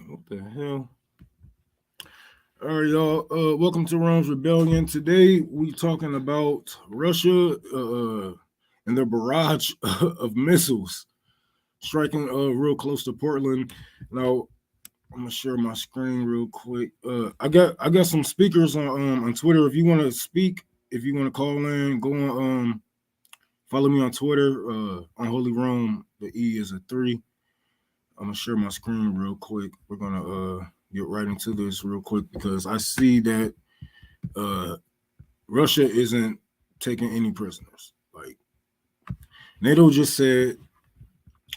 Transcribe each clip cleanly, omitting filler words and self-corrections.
What the hell? All right, y'all. Welcome to Rome's Rebellion. Today we talking about Russia and their barrage of missiles striking real close to Portland. Now I'm gonna share my screen real quick. I got some speakers on Twitter. If you want to speak, if you want to call in, go on follow me on Twitter. On Holy Rome, the E is a 3. I'm gonna share my screen real quick. We're gonna get right into this real quick because I see that Russia isn't taking any prisoners. Like NATO just said,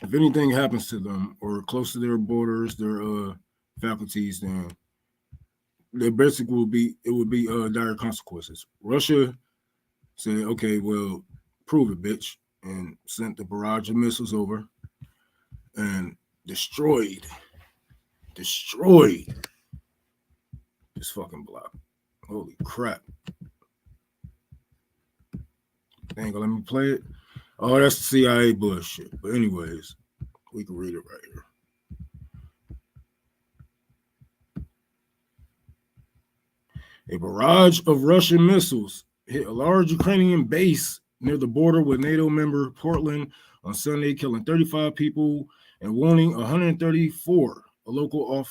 if anything happens to them or close to their borders, their faculties, then they basically would be dire consequences. Russia said, okay, well, prove it, bitch, and sent the barrage of missiles over and destroyed this fucking block. Holy crap. They ain't gonna let me play it. Oh, that's the CIA bullshit. But anyways, we can read it right here. A barrage of Russian missiles hit a large Ukrainian base near the border with NATO member Portland on Sunday, killing 35 people and wounding 134. A local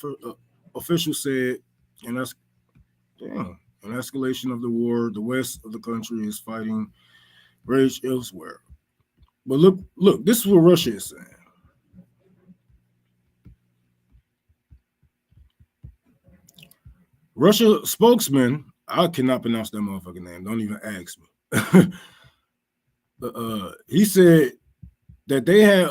official said, and that's an escalation of the war. The west of the country is fighting rage elsewhere. But look, this is what Russia is saying. Russia spokesman, I cannot pronounce that motherfucking name. Don't even ask me. He said that they had,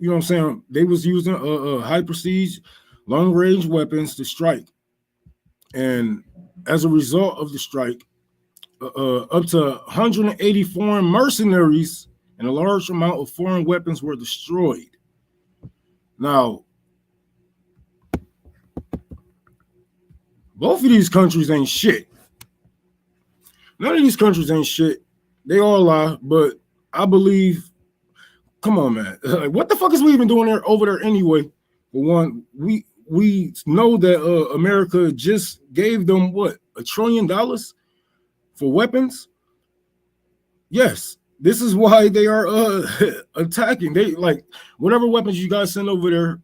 you know what I'm saying, they was using high prestige, long range weapons to strike, and as a result of the strike, up to 180 foreign mercenaries and a large amount of foreign weapons were destroyed. Now, both of these countries ain't shit. None of these countries ain't shit. They all lie, but I believe. Come on, man. Like, what the fuck is we even doing there over there anyway? For one, we know that America just gave them what, $1 trillion for weapons. Yes, this is why they are attacking. They like whatever weapons you guys send over there.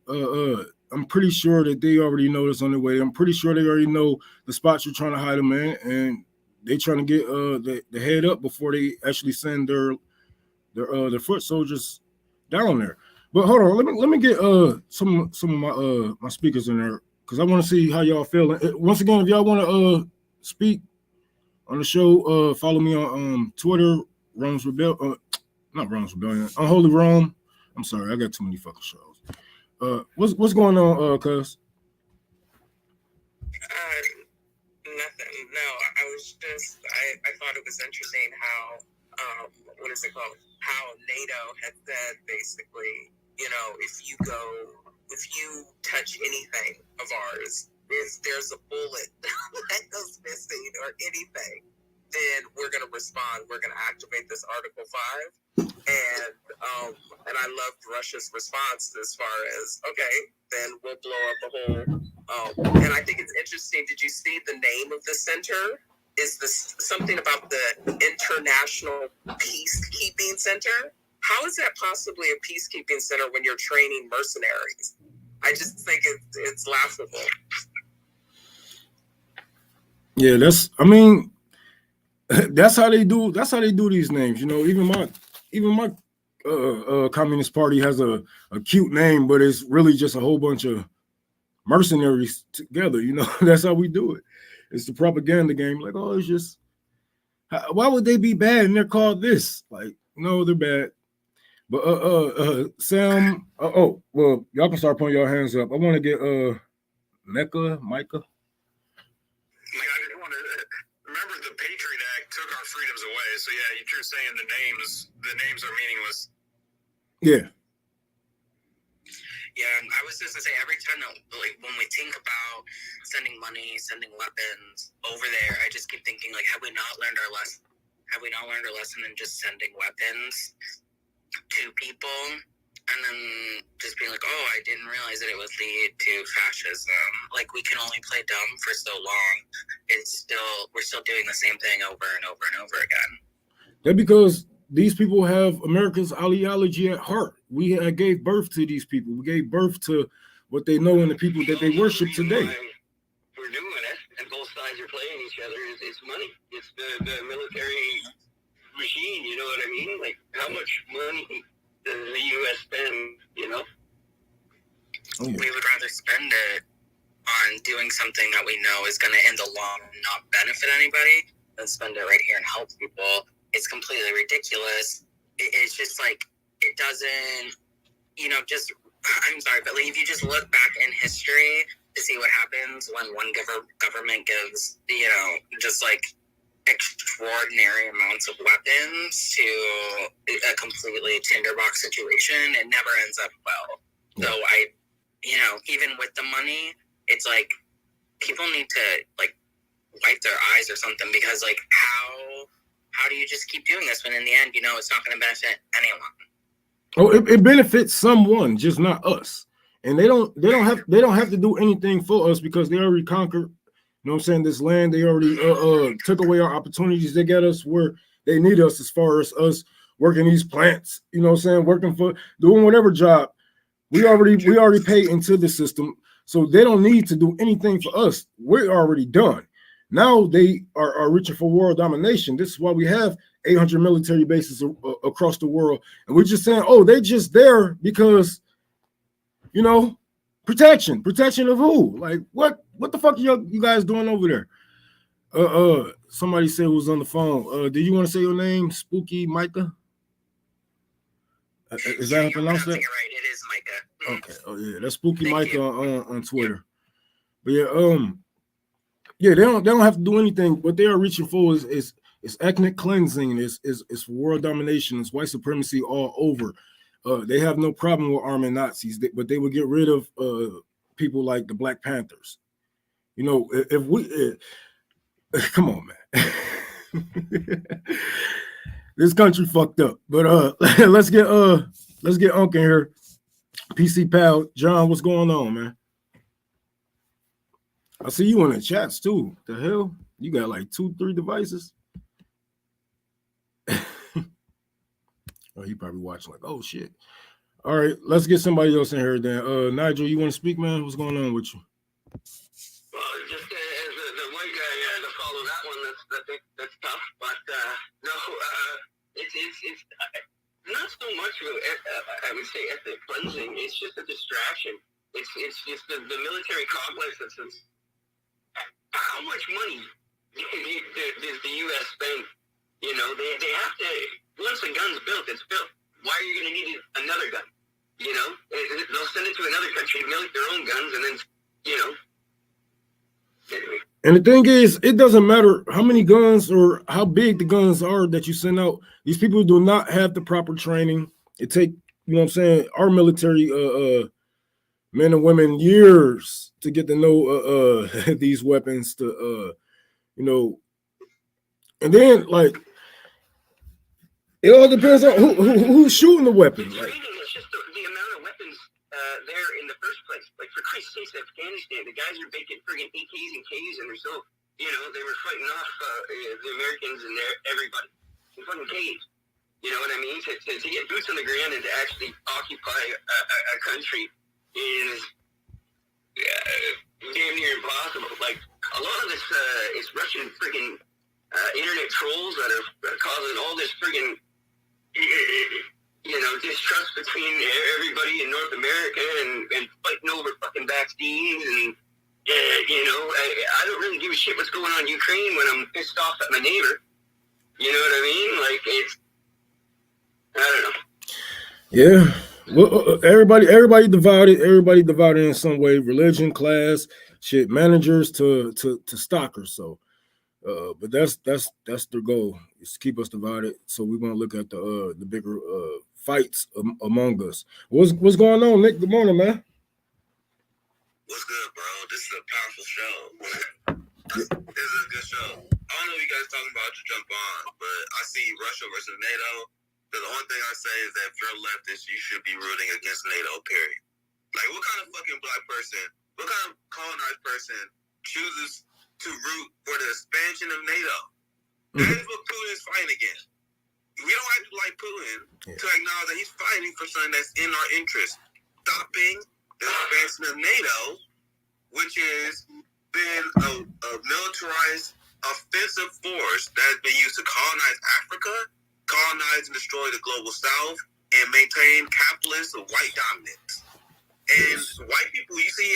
I'm pretty sure that they already know this on their way. I'm pretty sure they already know the spots you're trying to hide them in, and they trying to get the head up before they actually send their foot soldiers down there. But hold on, let me get some of my speakers in there because I want to see how y'all feeling. Once again, if y'all want to speak on the show, follow me on Twitter, Rome's Rebellion, not Rome's Rebellion, Unholy Rome. I'm sorry, I got too many fucking shows. What's going on, cuz? Nothing. No, I was just I thought it was interesting how what is it called? How NATO had said basically, you know, if you touch anything of ours, if there's a bullet that goes missing or anything, then we're gonna respond. We're gonna activate this Article 5. And I loved Russia's response as far as, okay, then we'll blow up the whole. And I think it's interesting. Did you see the name of the center? Is this something about the International Peacekeeping Center? How is that possibly a peacekeeping center when you're training mercenaries? I just think it's laughable. Yeah, that's how they do. That's how they do these names. You know, even my Communist Party has a cute name, but it's really just a whole bunch of mercenaries together. You know, that's how we do it. It's the propaganda game. Like, oh, it's just why would they be bad and they're called this? Like, no, they're bad. But Sam, well, y'all can start putting your hands up. I want to get Micah. Yeah, I didn't want to remember the Patriot Act took our freedoms away. So yeah, you're saying the names are meaningless. Yeah. Yeah, I was just gonna say every time that, like, when we think about sending money, sending weapons over there, I just keep thinking, like, have we not learned our lesson? Have we not learned our lesson in just sending weapons to people and then just being like, oh, I didn't realize that it would lead to fascism. Like, we can only play dumb for so long. We're still doing the same thing over and over and over again. That's because these people have America's ideology at heart. We gave birth to these people. We gave birth to what they know and the people that they worship today. We're doing it, and both sides are playing each other. It's money. It's the military machine. You know what I mean? Like, how much money does the U.S. spend? You know? Oh, yeah. We would rather spend it on doing something that we know is going to, in the long run, not benefit anybody than spend it right here and help people. It's completely ridiculous. It's just like, it doesn't, just, I'm sorry, but like, if you just look back in history to see what happens when one government gives, just like extraordinary amounts of weapons to a completely tinderbox situation, it never ends up well. So even with the money, it's like people need to like wipe their eyes or something, because like how do you just keep doing this when in the end, it's not going to benefit anyone? Oh, it benefits someone, just not us. And they don't have to do anything for us because they already conquered, you know what I'm saying, this land. They already took away our opportunities. They got us where they need us as far as us working these plants, you know what I'm saying, working for doing whatever job. We already pay into the system. So they don't need to do anything for us. We're already done. Now they are reaching for world domination. This is why we have 800 military bases across the world. And we're just saying, oh, they just there because, protection. Protection of who? Like, what the fuck are you guys doing over there? Somebody said who was on the phone. Do you want to say your name? Spooky Micah? Is that how I pronounce that? Right, it is Micah. Okay. Oh yeah, that's Spooky Thank Micah on Twitter. But yeah, they don't have to do anything. What they are reaching for is ethnic cleansing, is world domination, is white supremacy all over. They have no problem with arming Nazis, but they would get rid of people like the Black Panthers. If we come on, man. This country fucked up. But let's get Unc in here. PC Pal, John, what's going on, man? I see you in the chats too. The hell? You got like 2-3 devices? Oh, you probably watching like, oh shit. All right, let's get somebody else in here then. Nigel, you want to speak, man? What's going on with you? Well, just as the white guy to follow that one, that's tough. But no, it's not so much of I would say ethnic cleansing. It's just a distraction. It's just the military complex that's how much money does the U.S. spend? They have to, once a gun's built, it's built. Why are you going to need another gun? They'll send it to another country to make their own guns, and then, Anyway. And the thing is, it doesn't matter how many guns or how big the guns are that you send out. These people do not have the proper training. It take, our military men and women years to get to know these weapons to and then like it all depends on who's shooting the weapon. Like, it's just the amount of weapons there in the first place. Like, for Christ's sake, Afghanistan, the guys are making friggin' AKs and Ks, and they're still, they were fighting off the Americans and everybody in fucking caves. You know what I mean? To get boots on the ground and to actually occupy a country is damn near impossible. Like, a lot of this is Russian friggin' internet trolls that are causing all this friggin' distrust between everybody in North America and fighting over fucking vaccines and I don't really give a shit what's going on in Ukraine when I'm pissed off at my neighbor. You know what I mean? Like, it's, I don't know. yeah. Well, everybody divided. Everybody divided in some way. Religion, class, shit, managers to stockers. So, but that's their goal, is to keep us divided. So we're gonna look at the bigger fights among us. What's going on, Nick? Good morning, man. What's good, bro? This is a powerful show. This is a good show. I don't know if you guys talking about to jump on, but I see Russia versus NATO. The only thing I say is that if you're a leftist, you should be rooting against NATO, period. Like, what kind of fucking black person, what kind of colonized person chooses to root for the expansion of NATO? That is what Putin is fighting against. We don't have to like Putin to acknowledge that he's fighting for something that's in our interest. Stopping the expansion of NATO, which has been a militarized offensive force that has been used to colonize Africa, colonize and destroy the global South, and maintain capitalist or white dominance. And white people, you see,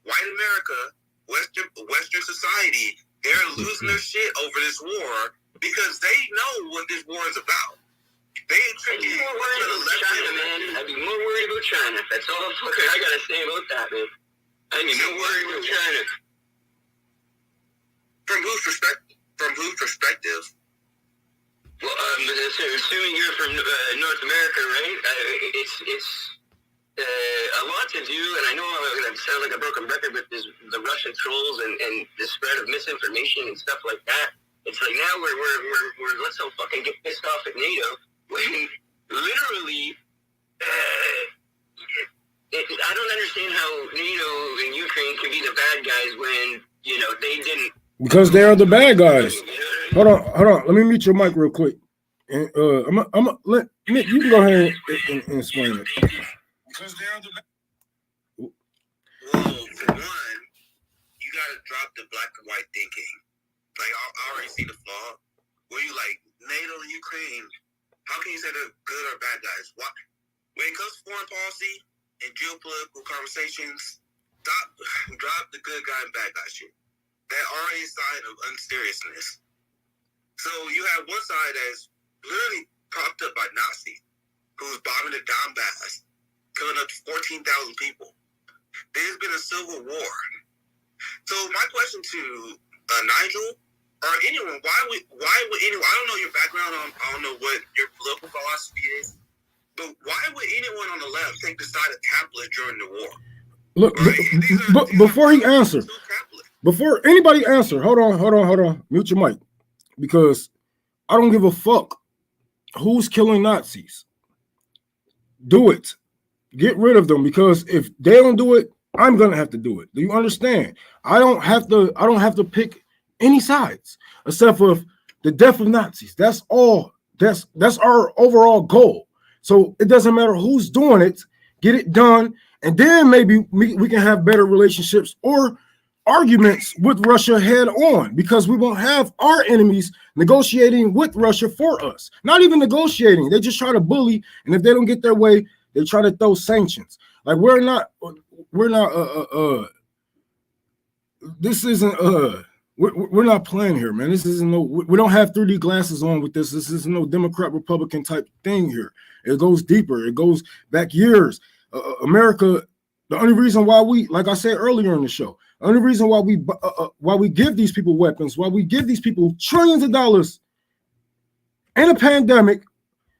white America, Western society, they're losing their shit over this war because they know what this war is about. They ain't tricking. I'd be more worried about China, man. I'd be more worried about China. That's all fucking I gotta say about that, man. I'd be more worried about China. From whose perspective? Well, assuming you're from North America, right? It's a lot to do, and I know I'm gonna sound like a broken record with the Russian trolls and the spread of misinformation and stuff like that. It's like now we're let's all fucking get pissed off at NATO when literally I don't understand how NATO and Ukraine can be the bad guys when they didn't. Because they are the bad guys. Hold on. Let me mute your mic real quick. And I'm let Nick, you can go ahead and explain it. Because they are the bad. Well, for one, you gotta drop the black and white thinking. Like I already see the flaw. Where you like NATO and Ukraine? How can you say they're good or bad guys? Why? When it comes to foreign policy and geopolitical conversations, drop the good guy and bad guy shit. That already a sign of unseriousness. So you have one side that's literally propped up by Nazis, who's bombing the Donbass, killing up to 14,000 people. There's been a civil war. So my question to Nigel or anyone, why would anyone? I don't know your background. I don't know what your political philosophy is, but why would anyone on the left take the side of capitalists during the war? Look, right? Before he answers, before anybody answer, hold on, mute your mic, because I don't give a fuck who's killing Nazis. Do it. Get rid of them, because if they don't do it, I'm gonna have to do it. Do you understand? I don't have to pick any sides except for the death of Nazis. That's all. That's our overall goal. So it doesn't matter who's doing it. Get it done, and then maybe we can have better relationships or arguments with Russia head on, because we won't have our enemies negotiating with Russia for us. Not even negotiating. They just try to bully, and if they don't get their way, they try to throw sanctions. Like we're not this isn't we're not playing here, man. This isn't we don't have 3D glasses on with this. This isn't no Democrat Republican type thing here. It goes deeper. It goes back years. America, the only reason why we, like I said earlier in the show, the only reason why we give these people weapons, why we give these people trillions of dollars in a pandemic,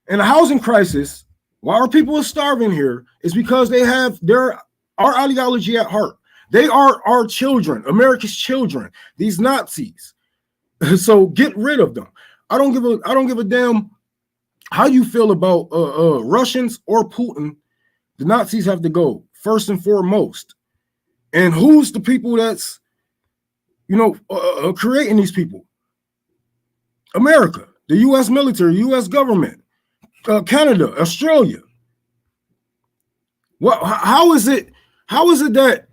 in a housing crisis, why our people are starving here, is because they have our ideology at heart. They are our children, America's children, these Nazis. So get rid of them. I don't give a damn how you feel about Russians or Putin. The Nazis have to go first and foremost. And who's the people that's creating these people? America, the U.S. military, U.S. government, Canada, Australia. Well, how is it that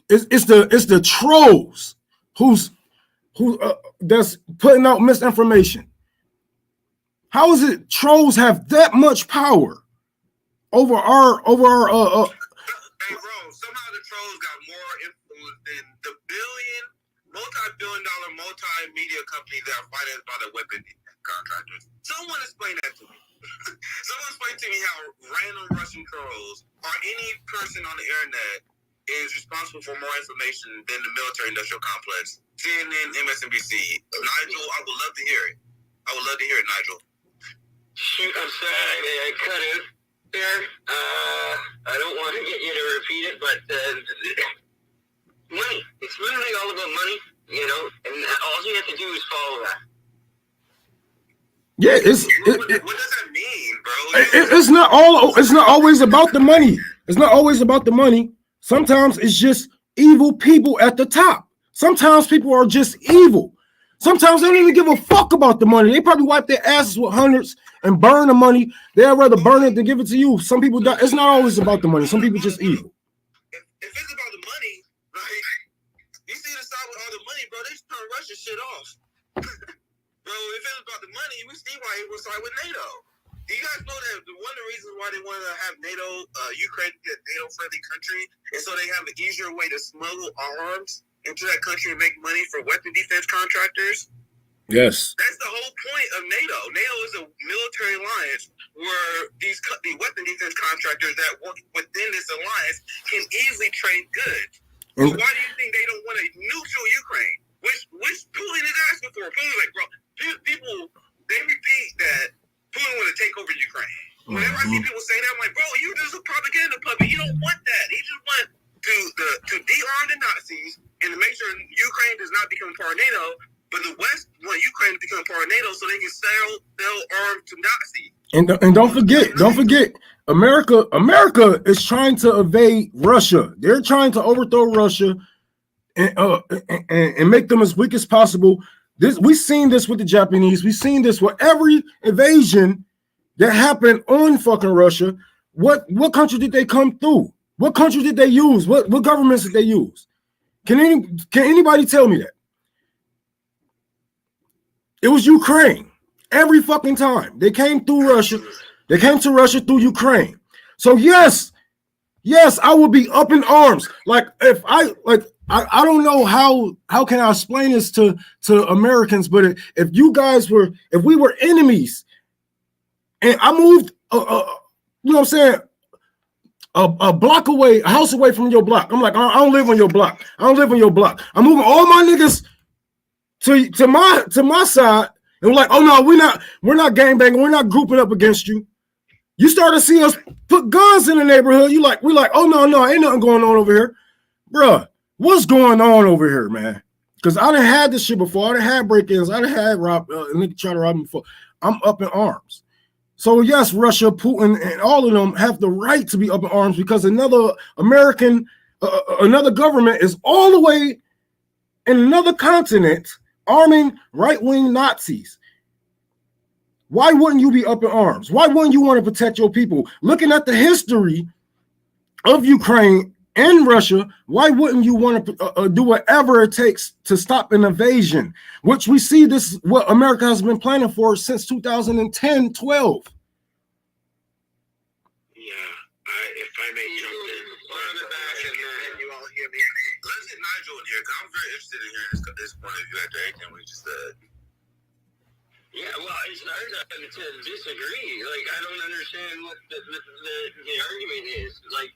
it's the trolls who that's putting out misinformation? How is it trolls have that much power over our Hey, bro, somehow the trolls got more influence than the multi-billion dollar multimedia companies that are financed by the weapon contractors. Someone explain that to me. Someone explain to me how random Russian trolls or any person on the internet is responsible for more information than the military industrial complex, CNN, MSNBC. Nigel, I would love to hear it. I would love to hear it, Nigel. Shoot, I'm sorry, I cut out there. I don't want to get you to repeat it, but money. It's literally all about money, and all you have to do is follow that. Yeah, what does that mean, bro? It's not always about the money. It's not always about the money. Sometimes it's just evil people at the top. Sometimes people are just evil. Sometimes they don't even give a fuck about the money. They probably wipe their asses with hundreds and burn the money. They'd rather burn it than give it to you. Some people die. It's not always about the money. Some people just evil. If it's about the money, like, you see the side with all the money, bro, they just turn Russia shit off. Bro, if it's about the money, we see why he was side with NATO. Do you guys know that one of the reasons why they want to have NATO, Ukraine be a NATO-friendly country is so they have an easier way to smuggle arms into that country and make money for weapon defense contractors? Yes. That's the whole point of NATO. NATO is a military alliance where the weapon defense contractors that work within this alliance can easily trade goods. So why do you think they don't want a neutral Ukraine? Which Putin is asking for? Putin's like, bro, people, they repeat that Putin want to take over Ukraine. Whenever I see people say that, I'm like, bro, you just a propaganda puppet. You don't want that. He just want to de-arm the Nazis and to make sure Ukraine does not become part of NATO. But the West want Ukraine to become part of NATO so they can sell arms to Nazis. And don't forget, America is trying to evade Russia. They're trying to overthrow Russia and make them as weak as possible. We've seen this with the Japanese. We've seen this with every invasion that happened on fucking Russia. What country did they come through? What country did they use? What governments did they use? Can anybody tell me that? It was Ukraine. Every fucking time they came through Russia, they came to Russia through Ukraine. So yes, I will be up in arms. Like if I don't know how can I explain this to Americans, but if we were enemies, and I moved, you know what I'm saying, a block away, a house away from your block. I'm like, I don't live on your block. I don't live on your block. I'm moving all my niggas to my side, and we're like, oh no, we're not gangbanging, we're not grouping up against you. You start to see us put guns in the neighborhood. We're like, oh no, ain't nothing going on over here, bruh. What's going on over here, man? Because I done had this shit before. I done had break-ins. I done had nigga try to rob me before. I'm up in arms. So yes, Russia, Putin, and all of them have the right to be up in arms because another government is all the way in another continent arming right-wing Nazis. Why wouldn't you be up in arms? Why wouldn't you want to protect your people? Looking at the history of Ukraine and Russia, why wouldn't you want to do whatever it takes to stop an invasion? Which we see this what America has been planning for since 2010, 12. Yeah, if I may jump in, you all hear me. Let's get Nigel in here because I'm very interested in hearing this point of view after everything we just said. Yeah, well, it's hard to disagree. Like, I don't understand what the argument is. Like,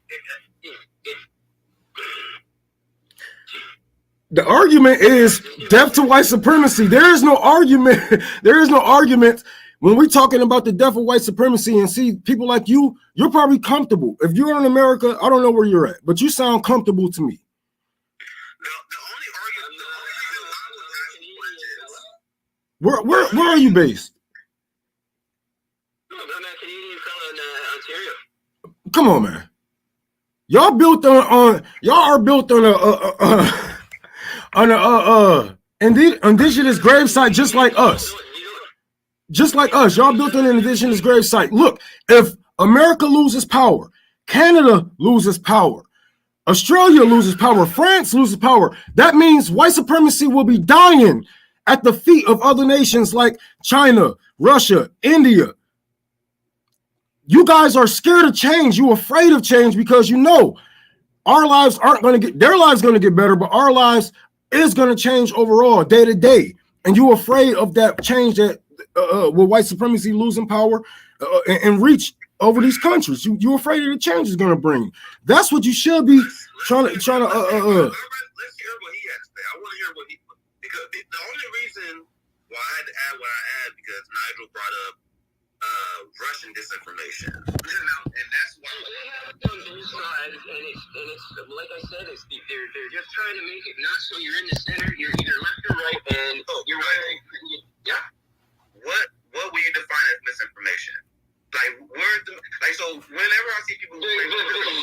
the argument is death to white supremacy. There is no argument. There is no argument when we're talking about the death of white supremacy and see people like you, you're probably comfortable. If you're in America, I don't know where you're at, but you sound comfortable to me. Where are you based? I'm a Canadian fellow in Ontario. Come on, man. Y'all are built on a indigenous gravesite just like us. Just like us. Y'all built on an indigenous gravesite. Look, if America loses power, Canada loses power, Australia loses power, France loses power, that means white supremacy will be dying at the feet of other nations like China, Russia, India. You guys are scared of change. You're afraid of change because you know our lives aren't going to get, their lives going to get better, but our lives is going to change overall day to day. And you're afraid of that change that with white supremacy losing power and reach over these countries. You're afraid of the change it's going to bring. That's what you should be trying to. Let's hear what he has to say. I want to hear what he. Because the only reason why I had to add what I add because Nigel brought up Russian disinformation, and that's why they have it on both sides, and it's like I said, they're just trying to make it not so you're in the center, you're either left or right, and you're wearing. Yeah. What what will you define as misinformation? Like, so whenever I see people who The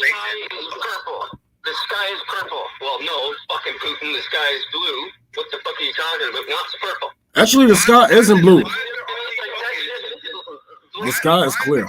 sky is purple. The sky is purple. Well, no, fucking Putin, the sky is blue. What the fuck are you talking about? No, it's purple. Actually, the sky isn't blue. The sky is clear.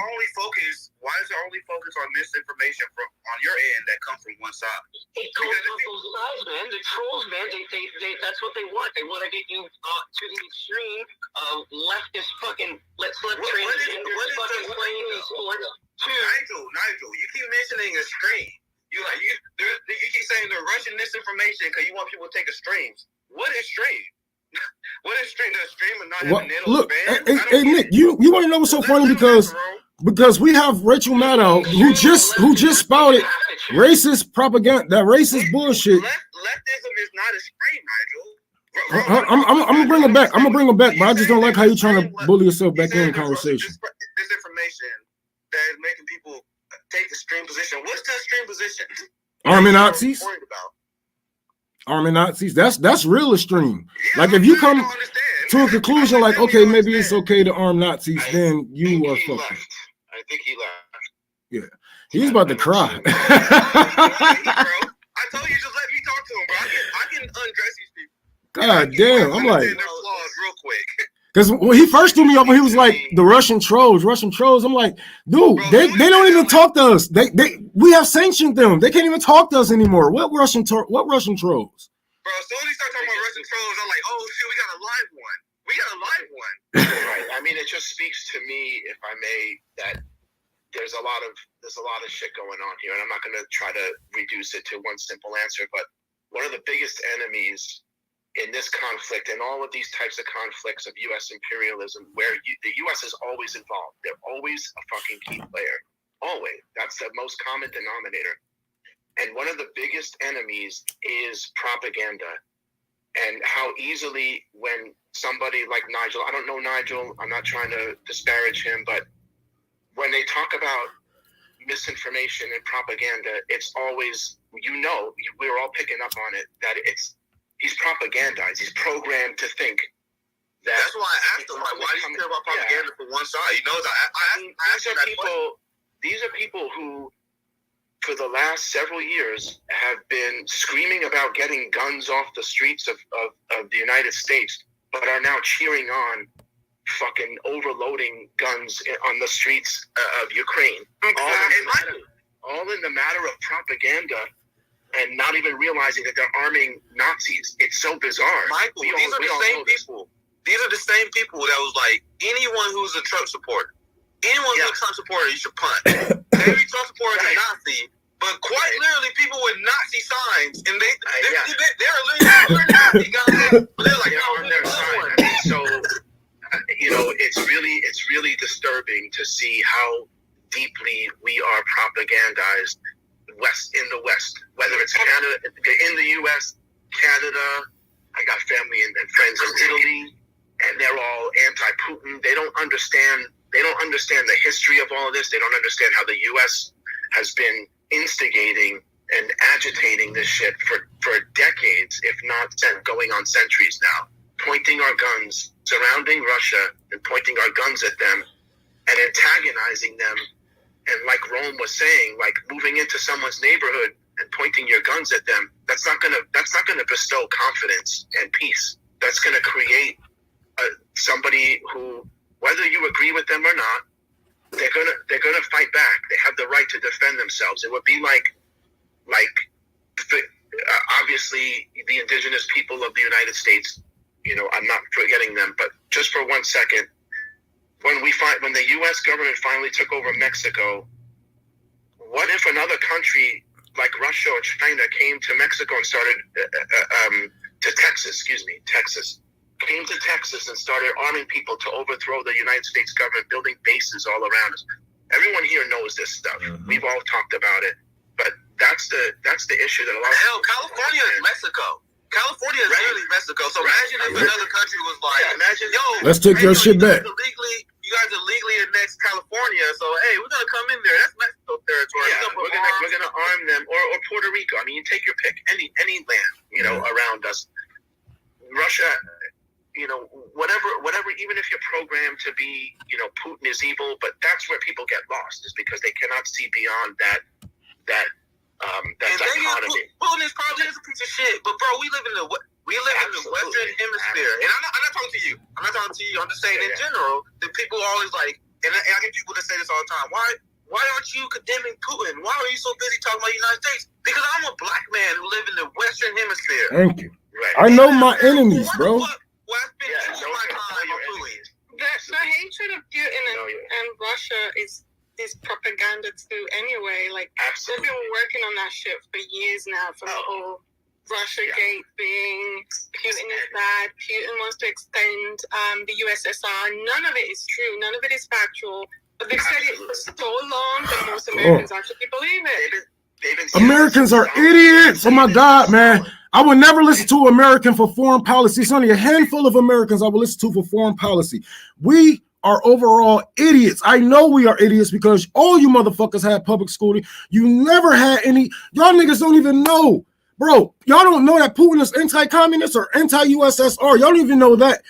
Why is there only focus on misinformation on your end that comes from one side? It goes on both sides, man. The trolls, man, they that's what they want. They want to get you to the extreme of leftist fucking let's let transgenders fucking play these sports. Nigel, you keep mentioning extreme. You keep saying they're rushing misinformation because you want people to take extremes. What extreme? What extreme? The extreme of not having NATO look, banned? hey, Nick, you want to know what's so funny because we have Rachel Maddow who just spouted racist propaganda, that racist bullshit. Leftism is not extreme, Nigel. I'm gonna bring it back. But I just don't like how you're trying to bully yourself back in the conversation. This information that is making people take extreme position. What's the extreme position? Army Nazis. Army Nazis. That's real extreme. Yeah, like if you come to a conclusion like, okay, maybe it's okay to arm Nazis, then you are fucking. I think he left. Yeah, he's about to cry. I told you, just let me talk to him, bro. I can undress these people. God damn, I'm like, their flaws real quick. Because when he first threw me up, when he was like the Russian trolls, I'm like, dude, bro, they don't even talk to us. We have sanctioned them. They can't even talk to us anymore. What Russian trolls? Bro, as soon as he started talking about Russian trolls, I'm like, oh shit, we got a live one. Right. I mean, it just speaks to me, if I may, that there's a lot of shit going on here, and I'm not going to try to reduce it to one simple answer. But one of the biggest enemies in this conflict and all of these types of conflicts of U.S. imperialism, where the U.S. is always involved. They're always a fucking key player. Always. That's the most common denominator. And one of the biggest enemies is propaganda. And how easily when somebody like Nigel, I don't know Nigel, I'm not trying to disparage him, but when they talk about misinformation and propaganda, it's always, we're all picking up on it, that he's propagandized. He's programmed to think that. That's why I asked him, like, why do you care about propaganda for one side? He knows these are people who, for the last several years, have been screaming about getting guns off the streets of the United States, but are now cheering on fucking overloading guns on the streets of Ukraine. Exactly. All in the matter of propaganda and not even realizing that they're arming Nazis. It's so bizarre. Michael, these are the same people. These are the same people that was like, anyone who's a Trump supporter, who's a Trump supporter, you should punt. Every Trump supporter is a Nazi. But quite literally, people with Nazi signs, and they're literally Nazi guys. They're like, on their side. I mean, so, it's really disturbing to see how deeply we are propagandized in the West. Whether it's Canada, in the U.S., Canada. I got family and friends in Italy, and they're all anti-Putin. They don't understand the history of all of this. They don't understand how the U.S. has been instigating and agitating this shit for decades, if not going on centuries now, pointing our guns, surrounding Russia and pointing our guns at them and antagonizing them. And like Rome was saying, like moving into someone's neighborhood and pointing your guns at them, that's not gonna bestow confidence and peace. That's gonna create somebody who, whether you agree with them or not, they're gonna fight back. They have the right to defend themselves. It would be like obviously the indigenous people of the United States. I'm not forgetting them, but just for 1 second, when the U.S. government finally took over Mexico, what if another country like Russia or China came to Mexico and started to Texas, came to Texas and started arming people to overthrow the United States government, building bases all around us? Everyone here knows this stuff. Mm-hmm. We've all talked about it, but that's the issue that a lot of California is Mexico. California is really Mexico. So imagine if another country was like, let's take your shit back. You guys are legally annexed California, so hey, we're gonna come in there. That's Mexico territory. Yeah, we're gonna arm them, or Puerto Rico. I mean, you take your pick. Any land, around us. Russia, whatever, even if you're programmed to be, Putin is evil, but that's where people get lost, is because they cannot see beyond that dichotomy. Putin is probably a piece of shit, but bro, we live in the Western Hemisphere, and I'm not talking to you. I'm not talking to you. I'm just saying in general, the people are always like, and I get people to say this all the time. Why aren't you condemning Putin? Why are you so busy talking about the United States? Because I'm a black man who live in the Western Hemisphere. Thank you. Right. I know my enemies, bro. Well, I spent all my time on Putin. The hatred of Putin and Russia is propaganda too anyway. Like, they've been working on that shit for years now, from the whole Russiagate thing. Putin is bad. Putin wants to extend the USSR. None of it is true. None of it is factual. But they've said it for so long that most Americans actually believe it. Americans are idiots. Oh my God, man. I would never listen to an American for foreign policy. It's only a handful of Americans I would listen to for foreign policy. We are overall idiots. I know we are idiots because all you motherfuckers had public schooling. You never had any. Y'all niggas don't even know. Bro, y'all don't know that Putin is anti-communist or anti-USSR. Y'all don't even know that.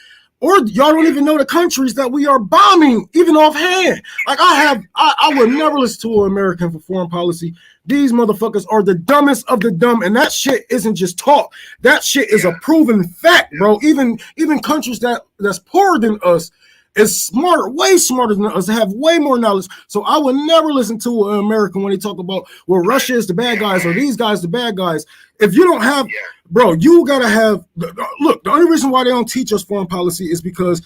Or y'all don't even know the countries that we are bombing, even offhand. Like, I would never listen to an American for foreign policy. These motherfuckers are the dumbest of the dumb, and that shit isn't just talk. That shit is a proven fact, bro. Even countries that's poorer than us is smarter, way smarter than us, have way more knowledge. So I would never listen to an American when they talk about, well, Russia is the bad guys or these guys the bad guys. If you don't have, bro, you gotta have. Look, the only reason why they don't teach us foreign policy is because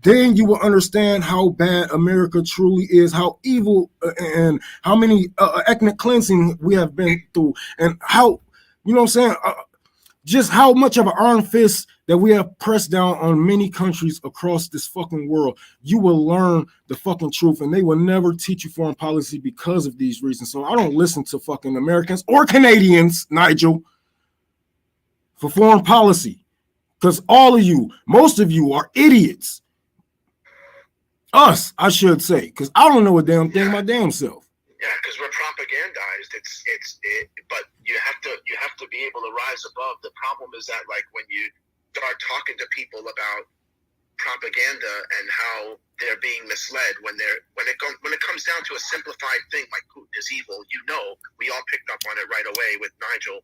then you will understand how bad America truly is, how evil and how many ethnic cleansing we have been through, and how, you know what I'm saying, just how much of an iron fist that we have pressed down on many countries across this fucking world. You will learn the fucking truth, and they will never teach you foreign policy because of these reasons. So I don't listen to fucking Americans or Canadians, Nigel, for foreign policy, because all of you, most of you, are idiots. Us, I should say, because I don't know a damn thing my damn self. Yeah, because we're propagandized. But you have to be able to rise above. The problem is that, like, when you start talking to people about propaganda and how they're being misled, when it comes down to a simplified thing like Putin is evil, we all picked up on it right away with Nigel.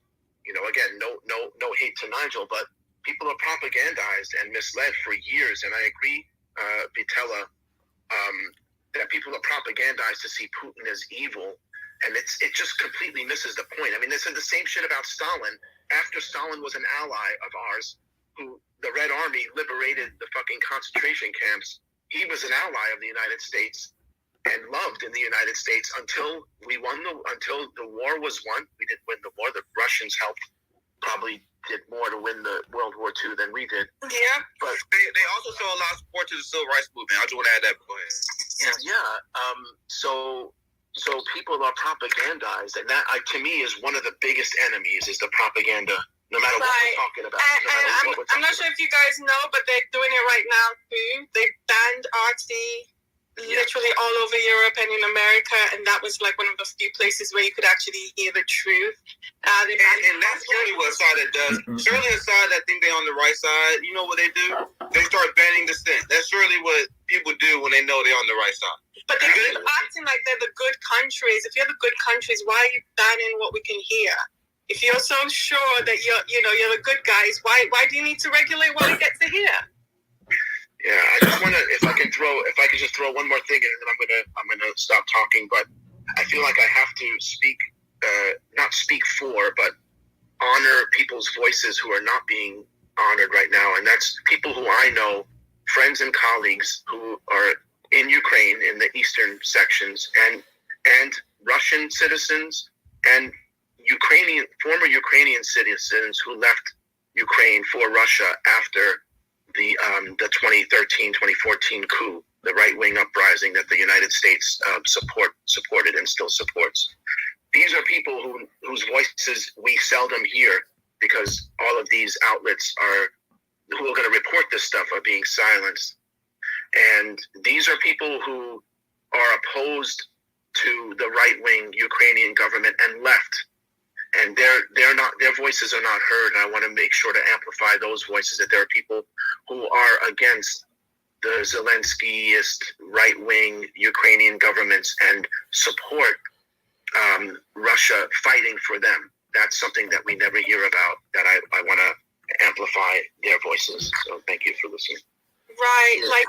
Again, no hate to Nigel, but people are propagandized and misled for years. And I agree, Vitella, that people are propagandized to see Putin as evil, and it just completely misses the point. I mean, they said the same shit about Stalin. After Stalin was an ally of ours, who the Red Army liberated the fucking concentration camps, he was an ally of the United States and loved in the United States until the war was won. We didn't win the war. The Russians probably did more to win the World War II than we did. Yeah. But They also show a lot of support to the civil rights movement. I just want to add that. Go ahead. So people are propagandized, and that, to me, is one of the biggest enemies, is the propaganda. No matter what we're talking about. I'm not sure if you guys know, but they're doing it right now too. They banned RT literally all over Europe and in America, and that was like one of those few places where you could actually hear the truth. And that's really what a side that does. Surely a side that think they're on the right side, you know what they do? They start banning dissent. That's surely what people do when they know they're on the right side. But they keep acting like they're the good countries. If you're the good countries, why are you banning what we can hear? If you're so sure that you're the good guys, why do you need to regulate what we get to hear? Yeah, I just want to, if I could just throw one more thing in, and then I'm gonna stop talking. But I feel like I have to speak, not speak for, but honor people's voices who are not being honored right now, and that's people who I know, friends and colleagues who are in Ukraine in the eastern sections, and Russian citizens and former Ukrainian citizens who left Ukraine for Russia after the 2013-2014 coup, the right-wing uprising that the United States supported and still supports. These are people whose voices we seldom hear because all of these outlets who are going to report this stuff are being silenced. And these are people who are opposed to the right-wing Ukrainian government and left. and their voices are not heard. And I want to make sure to amplify those voices, that there are people who are against the Zelenskyist right-wing Ukrainian governments and support Russia fighting for them. That's something that we never hear about, that I want to amplify their voices. So thank you for listening. Right, like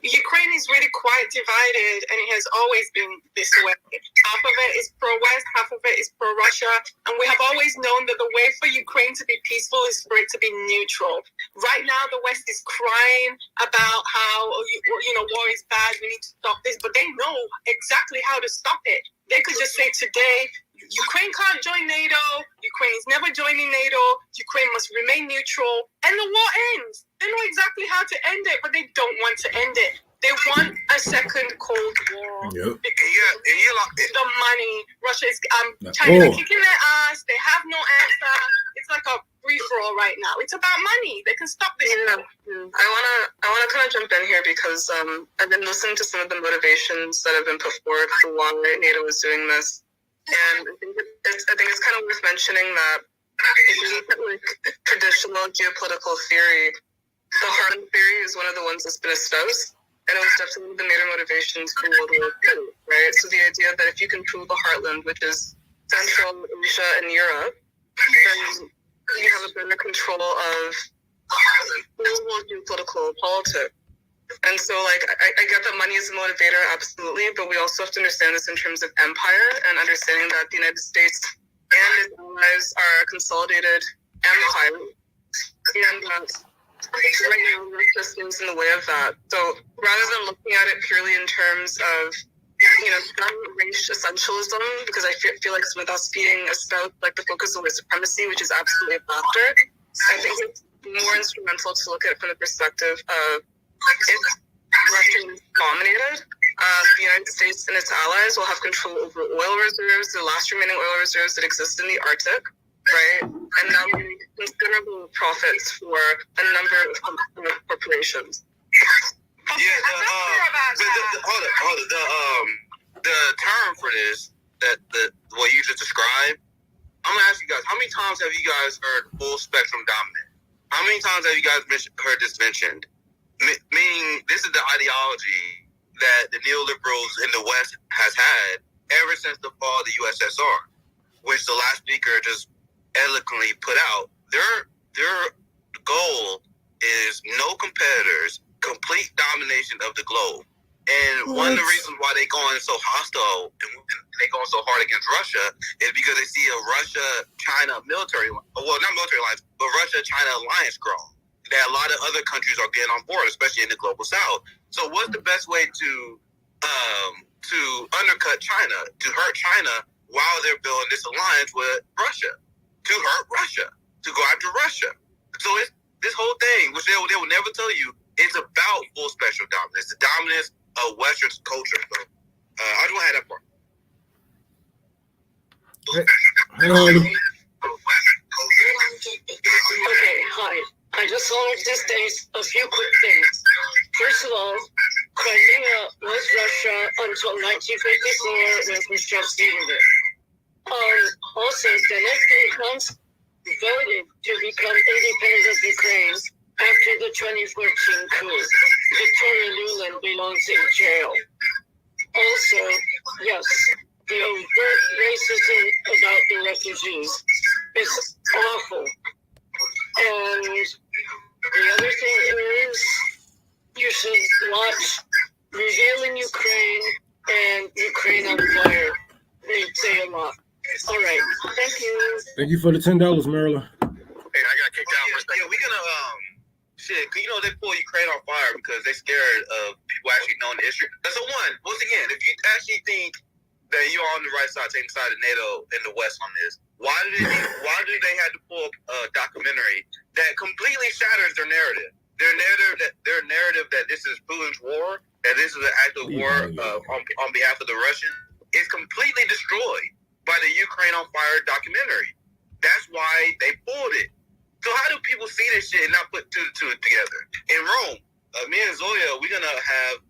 Ukraine is really quite divided, and it has always been this way. Half of it is pro-West, half of it is pro-Russia, and we have always known that the way for Ukraine to be peaceful is for it to be neutral. Right now, the West is crying about how, war is bad, we need to stop this, but they know exactly how to stop it. They could just say today, Ukraine can't join NATO, Ukraine is never joining NATO, Ukraine must remain neutral, and the war ends. They know exactly how to end it, but they don't want to end it. They want a second Cold War. Yep. The money. Russia is China's kicking their ass. They have no answer. It's like a free-for-all right now. It's about money. They can stop this. Yeah. I wanna kind of jump in here because I've been listening to some of the motivations that have been put forward for why NATO is doing this. And I think it's kind of worth mentioning that if you look at like traditional geopolitical theory, the Heartland theory is one of the ones that's been espoused, and it was definitely the major motivations for World War II, right? So the idea that if you control the Heartland, which is Central Asia and Europe, then you have a better control of global geopolitical politics. And so, like, I get that money is a motivator, absolutely, but we also have to understand this in terms of empire and understanding that the United States and its allies are a consolidated empire, and right now Russia seems in the way of that. So rather than looking at it purely in terms of, race essentialism, because I feel like some of that's being espoused, like the focus on white supremacy, which is absolutely a factor, I think it's more instrumental to look at it from the perspective of, if Russia is dominated, the United States and its allies will have control over oil reserves, the last remaining oil reserves that exist in the Arctic, right? And that will make considerable profits for a number of corporations. The term for this, what you just described, I'm gonna ask you guys, how many times have you guys heard full spectrum dominant? How many times have you guys heard this mentioned? Meaning, this is the ideology that the neoliberals in the West has had ever since the fall of the USSR, which the last speaker just eloquently put out. Their goal is no competitors, complete domination of the globe. And one of the reasons why they're going so hostile and they're going so hard against Russia is because they see a Russia-China military, well, not military alliance, but Russia-China alliance grow. That a lot of other countries are getting on board, especially in the global south. So what's the best way to undercut China, to hurt China while they're building this alliance with Russia, to hurt Russia, to go after Russia? So it's this whole thing, which they will never tell you, it's about full spectrum dominance, the dominance of Western culture. So, I just want to have that part. Okay, hi. I just wanted to state a few quick things. First of all, Crimea was Russia until 1954 when Khrushchev ceded it. Also, Donetsk voted to become independent of Ukraine after the 2014 coup. Victoria Nuland belongs in jail. Also, yes, the overt racism about the refugees is awful. And the other thing is, you should watch Revealing Ukraine and Ukraine on Fire. They say a lot. All right. Thank you. Thank you for the $10, Maryland. Hey, I got kicked out for a second. Yeah, we're gonna they pull Ukraine on fire because they're scared of people actually knowing the history. That's once again, if you actually think that you're on the right side, taking the side of NATO and the West on this, why do they have to pull a documentary that completely shatters their narrative? Their narrative that this is Putin's war, that this is an actual war on behalf of the Russians, is completely destroyed by the Ukraine on Fire documentary. That's why they pulled it. So how do people see this shit and not put two together? In Rome, me and Zoya, we're gonna have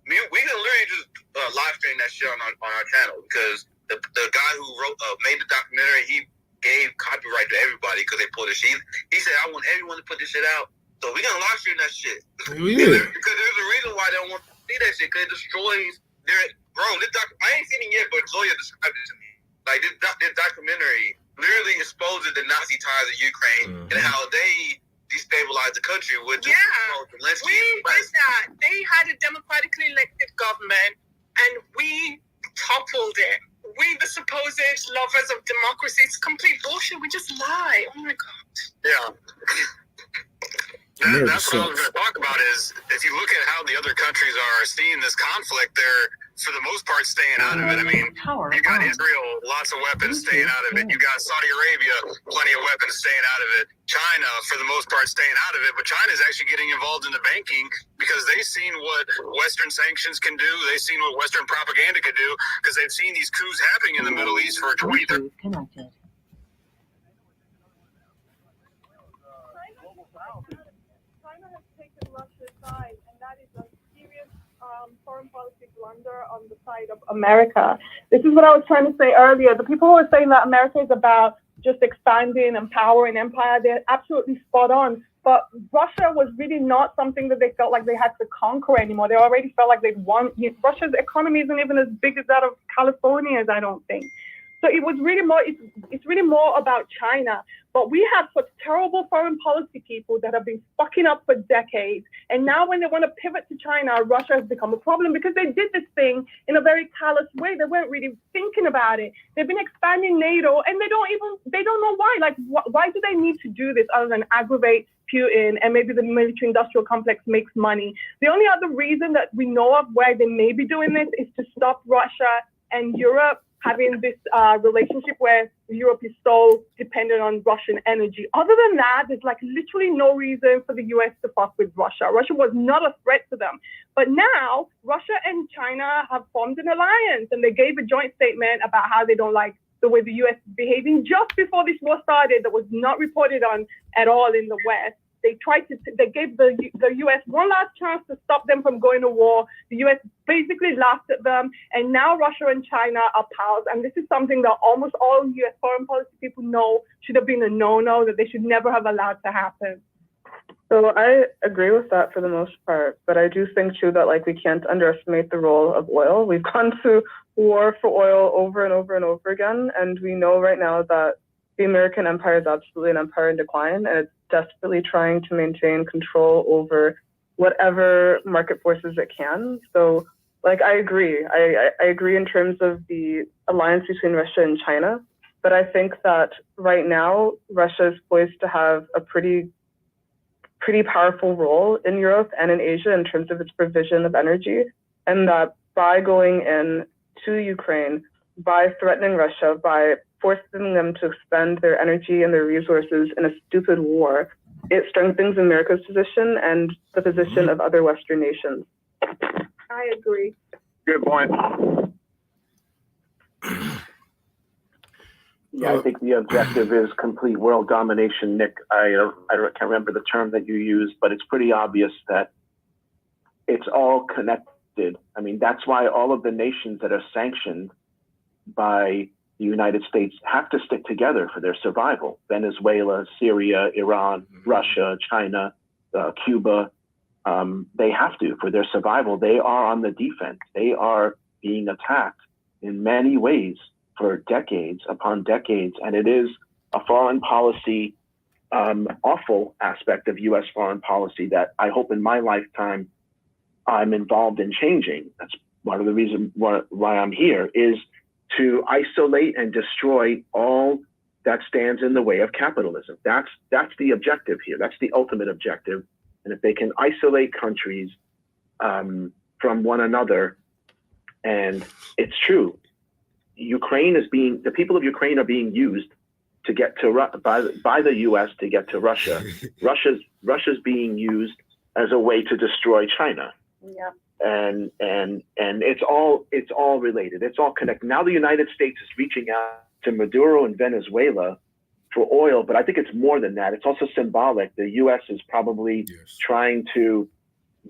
we can literally just live stream that shit on our channel because the guy who made the documentary, he gave copyright to everybody because they pulled the shit. He said, I want everyone to put this shit out. So we're going to live stream that shit. Yeah. Because there's a reason why they don't want to see that shit, because it destroys their... Bro, I ain't seen it yet, but Zoya described it to me. Like, this documentary literally exposes the Nazi ties of Ukraine and how they destabilized the country with we did that. They had a democratically elected government, and we toppled it. We, the supposed lovers of democracy, it's complete bullshit. We just lie. Oh my god. Yeah. That's what I was going to talk about is if you look at how the other countries are seeing this conflict, they're, for the most part, staying out of it. I mean, you got Israel, lots of weapons staying out of it. You got Saudi Arabia, plenty of weapons staying out of it. China, for the most part, staying out of it. But China's actually getting involved in the banking because they've seen what Western sanctions can do. They've seen what Western propaganda could do because they've seen these coups happening in the Middle East for 20, 30 Connected. China has taken Russia's side, and that is a serious foreign policy blunder on the side of America. This is what I was trying to say earlier. The people who are saying that America is about just expanding and power and empire, they're absolutely spot on. But Russia was really not something that they felt like they had to conquer anymore. They already felt like they'd won. Russia's economy isn't even as big as that of California's, I don't think. So it was really more, it's really more about China. But we have such terrible foreign policy people that have been fucking up for decades. And now when they want to pivot to China, Russia has become a problem because they did this thing in a very callous way. They weren't really thinking about it. They've been expanding NATO and they don't know why. Like, why do they need to do this other than aggravate Putin and maybe the military industrial complex makes money? The only other reason that we know of where they may be doing this is to stop Russia and Europe having this relationship where Europe is so dependent on Russian energy. Other than that, there's like literally no reason for the US to fuck with Russia. Russia was not a threat to them. But now Russia and China have formed an alliance and they gave a joint statement about how they don't like the way the US is behaving just before this war started that was not reported on at all in the West. They gave the US one last chance to stop them from going to war. The US basically laughed at them. And now Russia and China are pals. And this is something that almost all US foreign policy people know should have been a no-no, that they should never have allowed to happen. So I agree with that for the most part. But I do think, too, that like we can't underestimate the role of oil. We've gone to war for oil over and over and over again. And we know right now that the American empire is absolutely an empire in decline, and it's desperately trying to maintain control over whatever market forces it can. So, like, I agree. I agree in terms of the alliance between Russia and China, but I think that right now Russia is poised to have a pretty powerful role in Europe and in Asia in terms of its provision of energy, and that by going in to Ukraine, by threatening Russia, by forcing them to expend their energy and their resources in a stupid war, it strengthens America's position and the position of other Western nations. I agree. Good point. Yeah, I think the objective is complete world domination, Nick. I can't remember the term that you used, but it's pretty obvious that it's all connected. I mean, that's why all of the nations that are sanctioned by the United States have to stick together for their survival. Venezuela, Syria, Iran, Russia, China, Cuba, they have to for their survival. They are on the defense. They are being attacked in many ways for decades upon decades. And it is a foreign policy, awful aspect of U.S. foreign policy that I hope in my lifetime I'm involved in changing. That's one of the reasons why I'm here, is to isolate and destroy all that stands in the way of capitalism. That's the objective here. That's the ultimate objective. And if they can isolate countries from one another, and it's true, the people of Ukraine are being used to get to by the U.S. to get to Russia. Russia's being used as a way to destroy China. Yeah. And it's all related. It's all connected. Now the United States is reaching out to Maduro and Venezuela for oil, but I think it's more than that. It's also symbolic. The U.S. is probably trying to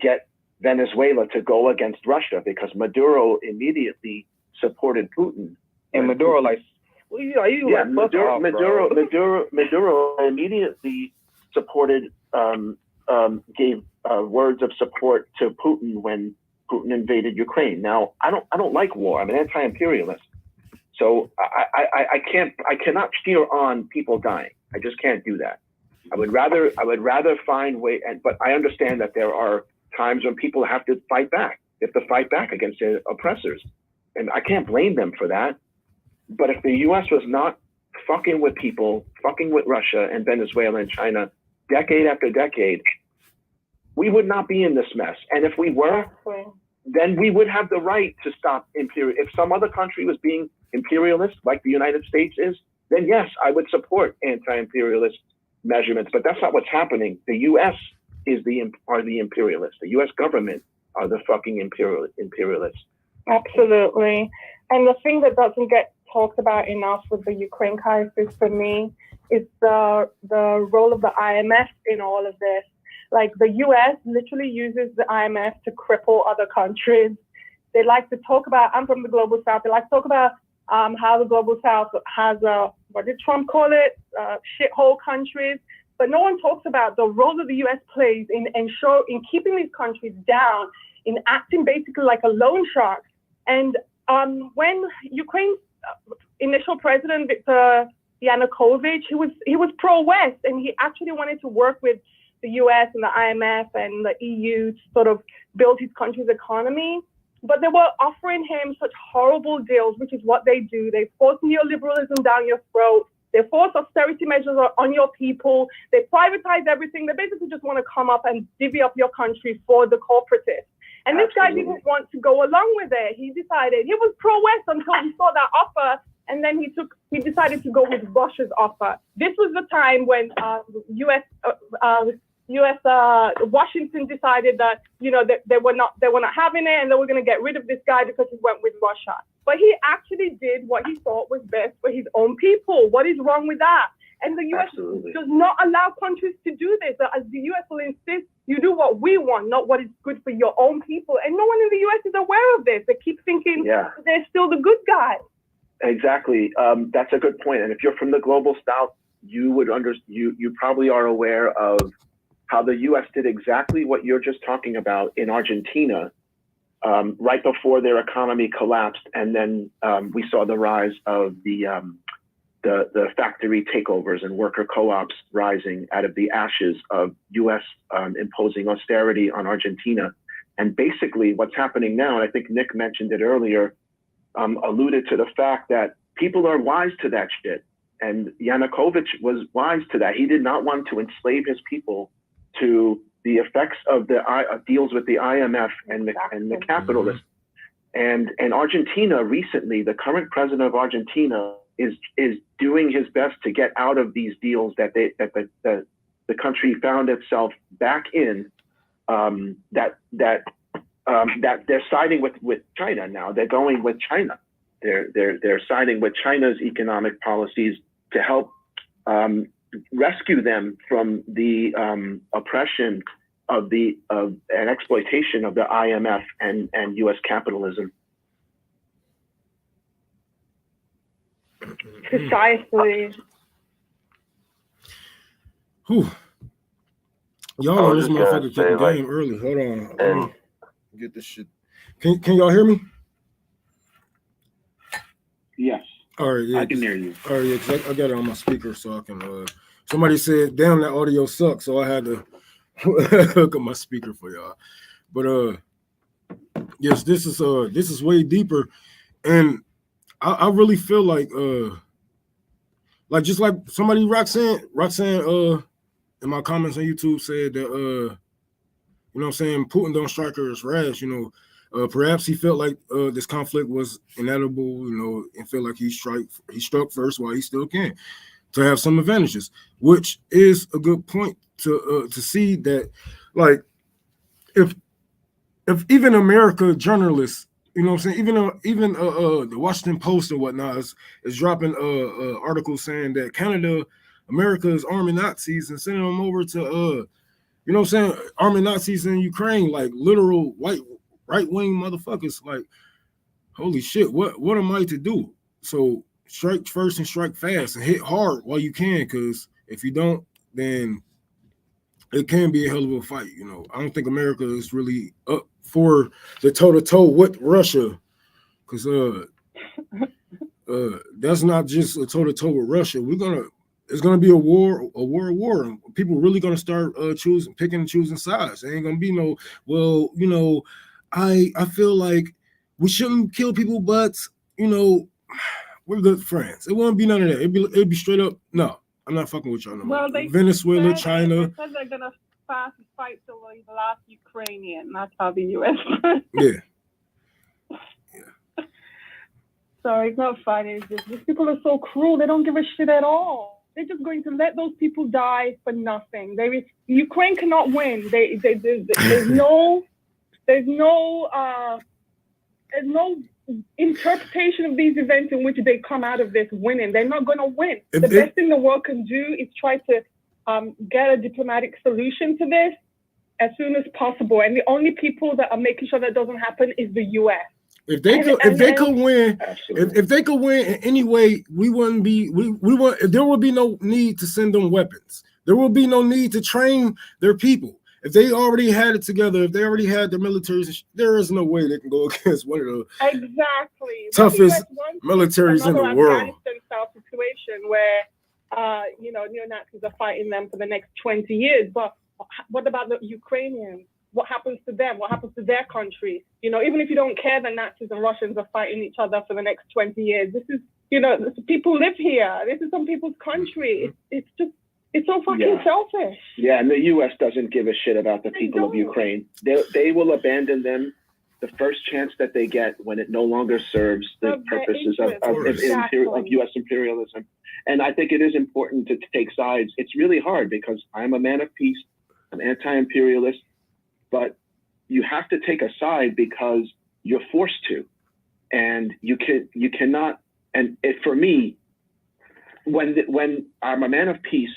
get Venezuela to go against Russia because Maduro immediately supported Putin And Maduro, like, well, Maduro immediately supported, gave words of support to Putin when Putin invaded Ukraine. Now, I don't like war. I'm an anti-imperialist, so I cannot cheer on people dying. I just can't do that. I would rather find way. But I understand that there are times when people have to fight back. They have to fight back against their oppressors, and I can't blame them for that. But if the U.S. was not fucking with people, fucking with Russia and Venezuela and China, decade after decade, we would not be in this mess. And if we were, then we would have the right to stop imperial. If some other country was being imperialist, like the United States is, then yes, I would support anti-imperialist measurements. But that's not what's happening. The U.S. are the imperialists. The U.S. government are the fucking imperialists. Absolutely. And the thing that doesn't get talked about enough with the Ukraine crisis for me is the role of the IMF in all of this. Like, the US literally uses the IMF to cripple other countries. They like to talk about, I'm from the Global South, they like to talk about how the Global South has what did Trump call it? Shithole countries. But no one talks about the role that the US plays in keeping these countries down, in acting basically like a loan shark. And when Ukraine's initial president, Viktor Yanukovych, he was pro-West, and he actually wanted to work with the US and the IMF and the EU to sort of build his country's economy. But they were offering him such horrible deals, which is what they do. They force neoliberalism down your throat. They force austerity measures on your people. They privatize everything. They basically just want to come up and divvy up your country for the corporatists. And this guy didn't want to go along with it. He decided, he was pro-West until he saw that offer, and then he decided to go with Russia's offer. This was the time when Washington decided that, you know, that they were not having it, and they were going to get rid of this guy because he went with Russia. But he actually did what he thought was best for his own people. What is wrong with that? And the U.S. does not allow countries to do this. As the U.S. will insist, you do what we want, not what is good for your own people. And no one in the U.S. is aware of this. They keep thinking they're still the good guys. Exactly. That's a good point. And if you're from the Global South, you probably are aware of how the U.S. did exactly what you're just talking about in Argentina, right before their economy collapsed, and then we saw the rise of the factory takeovers and worker co-ops rising out of the ashes of U.S. Imposing austerity on Argentina. And basically what's happening now, and I think Nick mentioned it earlier, alluded to the fact that people are wise to that shit. And Yanukovych was wise to that. He did not want to enslave his people to the effects of the deals with the IMF and the capitalists. And Argentina recently, the current president of Argentina is doing his best to get out of these deals that the country found itself back in. That they're siding with China now. They're going with China. They're siding with China's economic policies to help rescue them from the oppression of an exploitation of the IMF and U.S. capitalism. Precisely. Whew. Y'all on this motherfucker kick the game early. Hold on. Let me get this shit. Can y'all hear me? Yes. All right, yeah. I can hear you. All right, yeah, because I got it on my speaker so I can somebody said, damn, that audio sucks, so I had to hook up my speaker for y'all. But yes, this is way deeper, and I really feel like just like somebody Roxanne in my comments on YouTube said that you know what I'm saying, Putin don't strike her as rash, you know. Perhaps he felt like this conflict was inevitable, you know, and felt like he struck first while he still can, to have some advantages, which is a good point to see that, like, if even America journalists, you know what I'm saying, even the Washington Post or whatnot is dropping articles saying that Canada, America is arming Nazis and sending them over to you know what I'm saying, arming Nazis in Ukraine, like literal white right-wing motherfuckers. Like, holy shit, what am I to do? So strike first and strike fast and hit hard while you can, because if you don't, then it can be a hell of a fight. You know, I don't think America is really up for the toe-to-toe with Russia, because that's not just a toe-to-toe with Russia. It's gonna be a war. And people really gonna start picking and choosing sides. There ain't gonna be no, well, you know, I feel like we shouldn't kill people, but you know, we're good friends. It won't be none of that. It'd be straight up, no, I'm not fucking with y'all no more. Well, Venezuela, China. They said they're gonna fast fight till the last Ukrainian. That's how the U.S. Yeah. Sorry, it's not funny. It's just these people are so cruel. They don't give a shit at all. They're just going to let those people die for nothing. Ukraine cannot win. There's no interpretation of these events in which they come out of this winning. They're not going to win. The best thing the world can do is try to get a diplomatic solution to this as soon as possible. And the only people that are making sure that doesn't happen is the U.S. If they could win in any way, there would be no need to send them weapons. There will be no need to train their people. If they already had it together, if they already had their militaries, there is no way they can go against one of the toughest militaries in the world. Afghanistan-style situation where neo-Nazis are fighting them for the next 20 years. But what about the Ukrainians? What happens to them? What happens to their country? You know, even if you don't care, the Nazis and Russians are fighting each other for the next 20 years. This is, people live here. This is some people's country. It's so fucking selfish. Yeah, and the U.S. doesn't give a shit about the people of Ukraine. They will abandon them the first chance that they get when it no longer serves the purposes of U.S. imperialism. And I think it is important to take sides. It's really hard because I'm a man of peace. I'm anti-imperialist. But you have to take a side because you're forced to, and you cannot. And for me, when I'm a man of peace,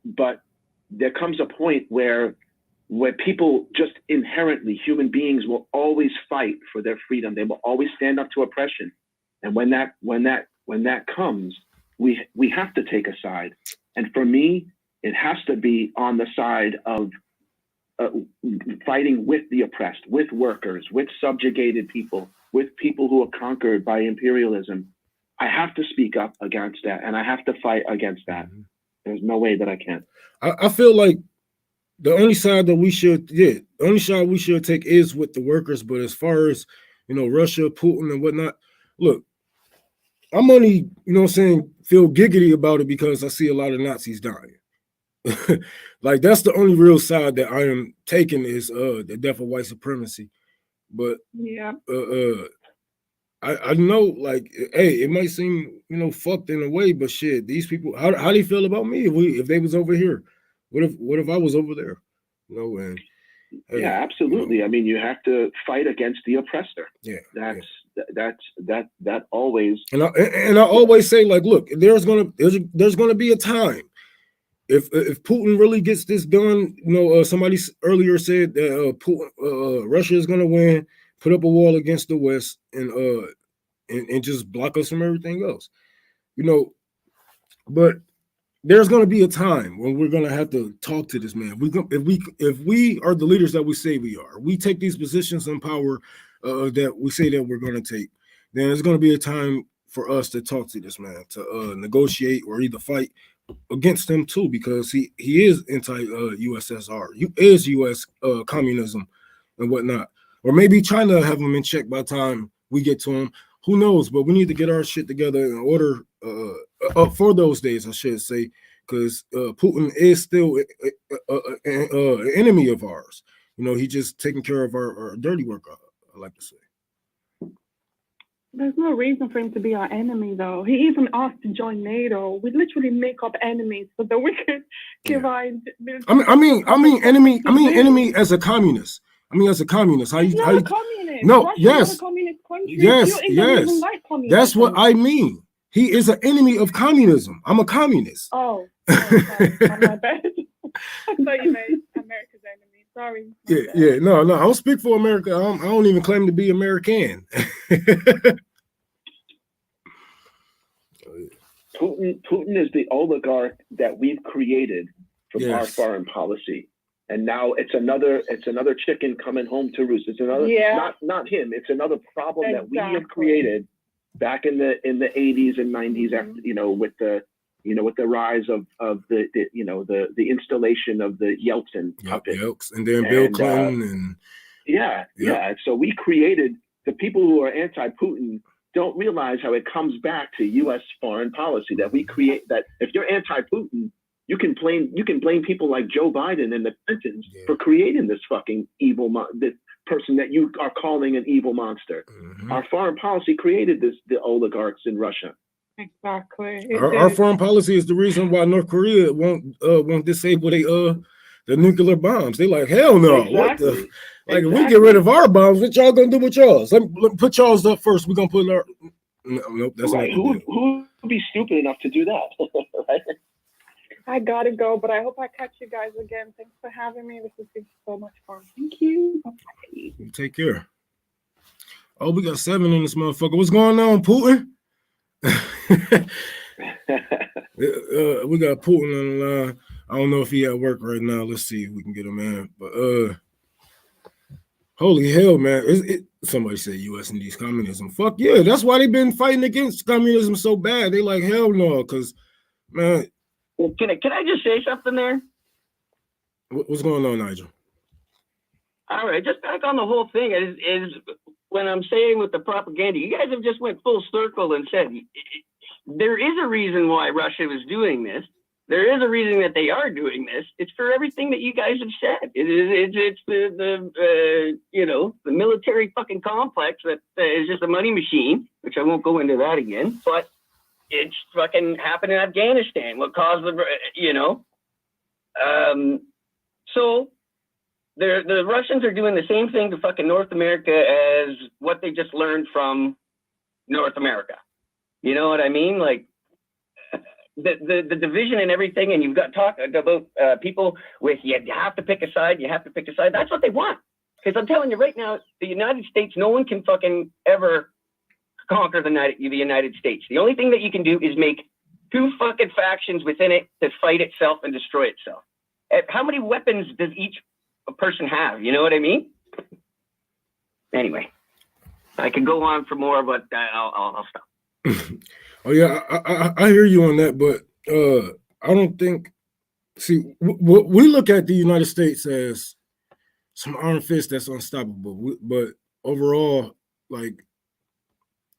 but there comes a point where people just inherently, human beings will always fight for their freedom. They will always stand up to oppression, and when that comes, we have to take a side. And for me, it has to be on the side of fighting with the oppressed, with workers, with subjugated people, with people who are conquered by imperialism. I have to speak up against that, and I have to fight against that. There's no way that I can't. I feel like the only side we should take is with the workers. But as far as Russia, Putin, and whatnot, look, I'm only feel giggity about it because I see a lot of Nazis dying. Like that's the only real side that I am taking is the death of white supremacy. But I know, like, hey, it might seem fucked in a way, but shit, these people, how do you feel about me if they was over here? What if I was over there? And hey, yeah, absolutely. I mean, you have to fight against the oppressor. Yeah, that always. And I always say, like, look, there's gonna be a time. If Putin really gets this done, somebody earlier said that Russia is going to win, put up a wall against the West, and just block us from everything else, But there's going to be a time when we're going to have to talk to this man. If we are the leaders that we say we are, we take these positions in power that we say that we're going to take, then there's going to be a time for us to talk to this man, to negotiate or either fight against him too, because he is anti-USSR. He is U.S. Communism and whatnot. Or maybe China have him in check by the time we get to him. Who knows? But we need to get our shit together in order for those days, I should say, because Putin is still an enemy of ours. He just taking care of our dirty work, I like to say. There's no reason for him to be our enemy, though. He even asked to join NATO. We literally make up enemies so that we can give our. I mean enemy as a communist. As a communist. How you? Communist. No. Russia's yes. Not a communist country. Yes. Like that's what I mean. He is an enemy of communism. I'm a communist. Oh, my bad. I thought you meant America's enemy. Sorry. Yeah. No. I don't speak for America. I don't even claim to be American. Putin is the oligarch that we've created from our foreign policy. And now it's another chicken coming home to roost. It's another not him. It's another problem that we have created back in the 80s and 90s after, with the rise of the installation of the Yeltsin puppet. And then Bill Clinton So we created the people who are anti-Putin don't realize how it comes back to U.S. foreign policy that we create. That if you're anti-Putin, you can blame people like Joe Biden and the Clintons for creating this fucking evil this person that you are calling an evil monster. Our foreign policy created the oligarchs in Russia. Exactly. Our foreign policy is the reason why North Korea won't disable the nuclear bombs. They like, hell no. Exactly. If we get rid of our bombs, what y'all gonna do with y'all's? Let me put y'all's up first. We're gonna put our nope, that's right. Who would be stupid enough to do that? Right? I gotta go, but I hope I catch you guys again. Thanks for having me. This has been so much fun. Thank you. Bye. Take care. Oh, we got 7 in this motherfucker. What's going on, Putin? We got Putin on the line. I don't know if he at work right now. Let's see if we can get him in. But holy hell, man! Somebody said U.S. and these communism. Fuck yeah! That's why they've been fighting against communism so bad. They like hell no, because man. Well, can I just say something there? What's going on, Nigel? All right, just back on the whole thing is when I'm saying with the propaganda, you guys have just went full circle and said there is a reason why Russia was doing this. There is a reason that they are doing this. It's for everything that you guys have said. It's the military fucking complex that is just a money machine, which I won't go into that again. But it's fucking happened in Afghanistan. What caused so the Russians are doing the same thing to fucking North America as what they just learned from North America. You know what I mean? Like the division and everything, and you've got talk about people with you have to pick a side, That's what they want. Because I'm telling you right now, the United States, no one can fucking ever conquer the United States. The only thing that you can do is make 2 fucking factions within it to fight itself and destroy itself. How many weapons does each person have? You know what I mean? Anyway, I could go on for more, but I'll stop. Oh yeah, I hear you on that, but I don't think. See, we look at the United States as some iron fist that's unstoppable, but overall, like.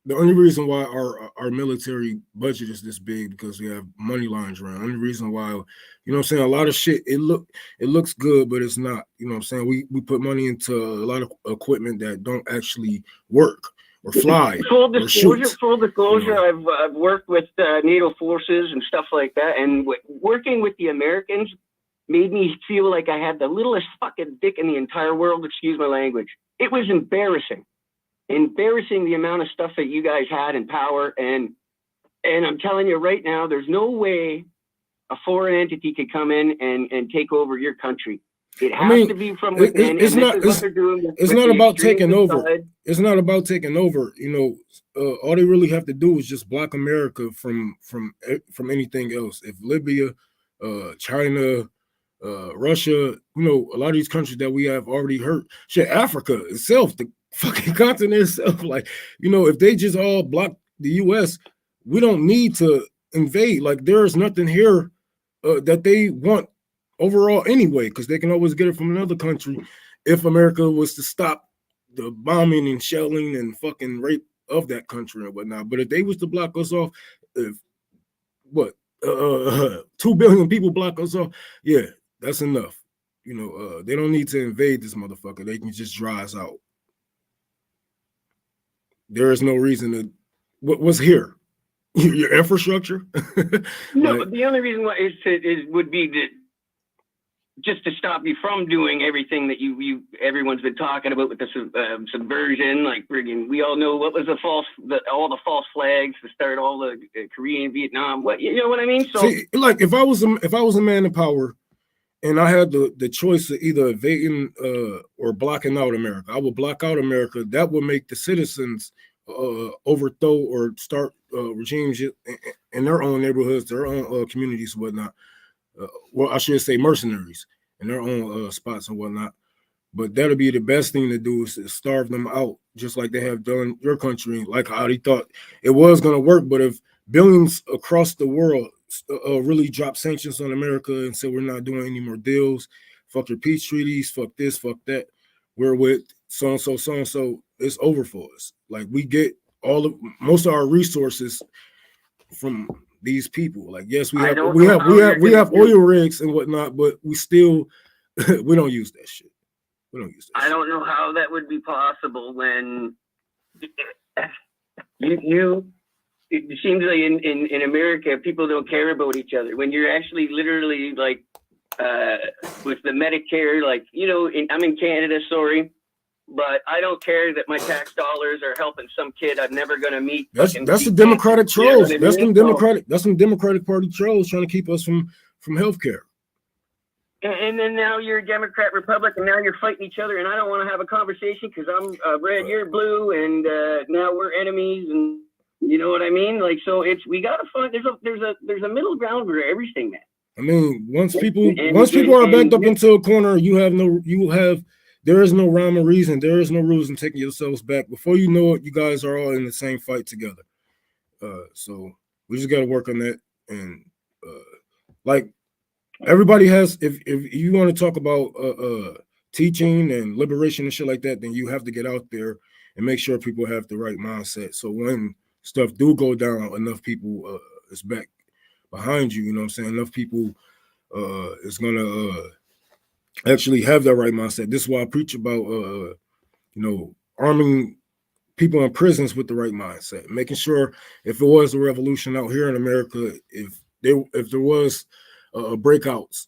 The only reason why our military budget is this big because we have money lines around. The only reason why, you know what I'm saying, a lot of shit, it looks good, but it's not. You know what I'm saying? We put money into a lot of equipment that don't actually work or fly. Full disclosure, I've worked with NATO forces and stuff like that, and working with the Americans made me feel like I had the littlest fucking dick in the entire world, excuse my language. It was embarrassing the amount of stuff that you guys had in power, and I'm telling you right now, there's no way a foreign entity could come in and take over your country. It has to be from within. It's not about taking over. It's not about taking over. You know, all they really have to do is just block America from anything else. If Libya, China, Russia, you know, a lot of these countries that we have already hurt. Shit, Africa itself, the fucking continent itself, like, you know, if they just all block the U.S., we don't need to invade. Like, there's nothing here that they want overall anyway, because they can always get it from another country if America was to stop the bombing and shelling and fucking rape of that country and whatnot. But if they was to block us off, if 2 billion people block us off, yeah, that's enough. You know, they don't need to invade this motherfucker. They can just dry us out. There is no reason to. What's here? Your infrastructure? No, like, the only reason why would be to just to stop you from doing everything that everyone's been talking about with the subversion. Like, friggin', we all know what was all the false flags to start all the Korean, Vietnam. What, you know what I mean? So, see, like, if I was a man in power, and I had the choice of either invading or blocking out America, I would block out America. That would make the citizens overthrow or start regimes in their own neighborhoods, their own communities, and whatnot. Well, I should say mercenaries in their own spots and whatnot. But that'll be the best thing to do is to starve them out, just like they have done your country. Like how they thought it was going to work, but if billions across the world really drop sanctions on America and say we're not doing any more deals, fuck your peace treaties, fuck this, fuck that, we're with so and so, it's over for us. Like we get most of our resources from these people. Like yes, we have oil rigs and whatnot, but we still we don't use that shit. We don't use that. I don't know how that would be possible when you it seems like in America people don't care about each other. When you're actually literally like with the Medicare, like I'm in Canada, sorry, but I don't care that my tax dollars are helping some kid I'm never gonna meet. That's the Democratic trolls. That's some Democratic Party trolls trying to keep us from healthcare. And then now you're a Democrat, Republican, now you're fighting each other, and I don't want to have a conversation because I'm red, you're blue, and now we're enemies, and you know what I mean? Like, so we gotta find there's a middle ground for everything, man. I mean, once people are backed up into a corner, there is no rhyme or reason. There is no rules in taking yourselves back. Before you know it, you guys are all in the same fight together. So we just got to work on that. And like everybody has, if you want to talk about teaching and liberation and shit like that, then you have to get out there and make sure people have the right mindset. So when stuff do go down, enough people is back behind you. You know what I'm saying? Enough people is gonna actually have that right mindset. This is why I preach about arming people in prisons with the right mindset, making sure if it was a revolution out here in America, if there was breakouts,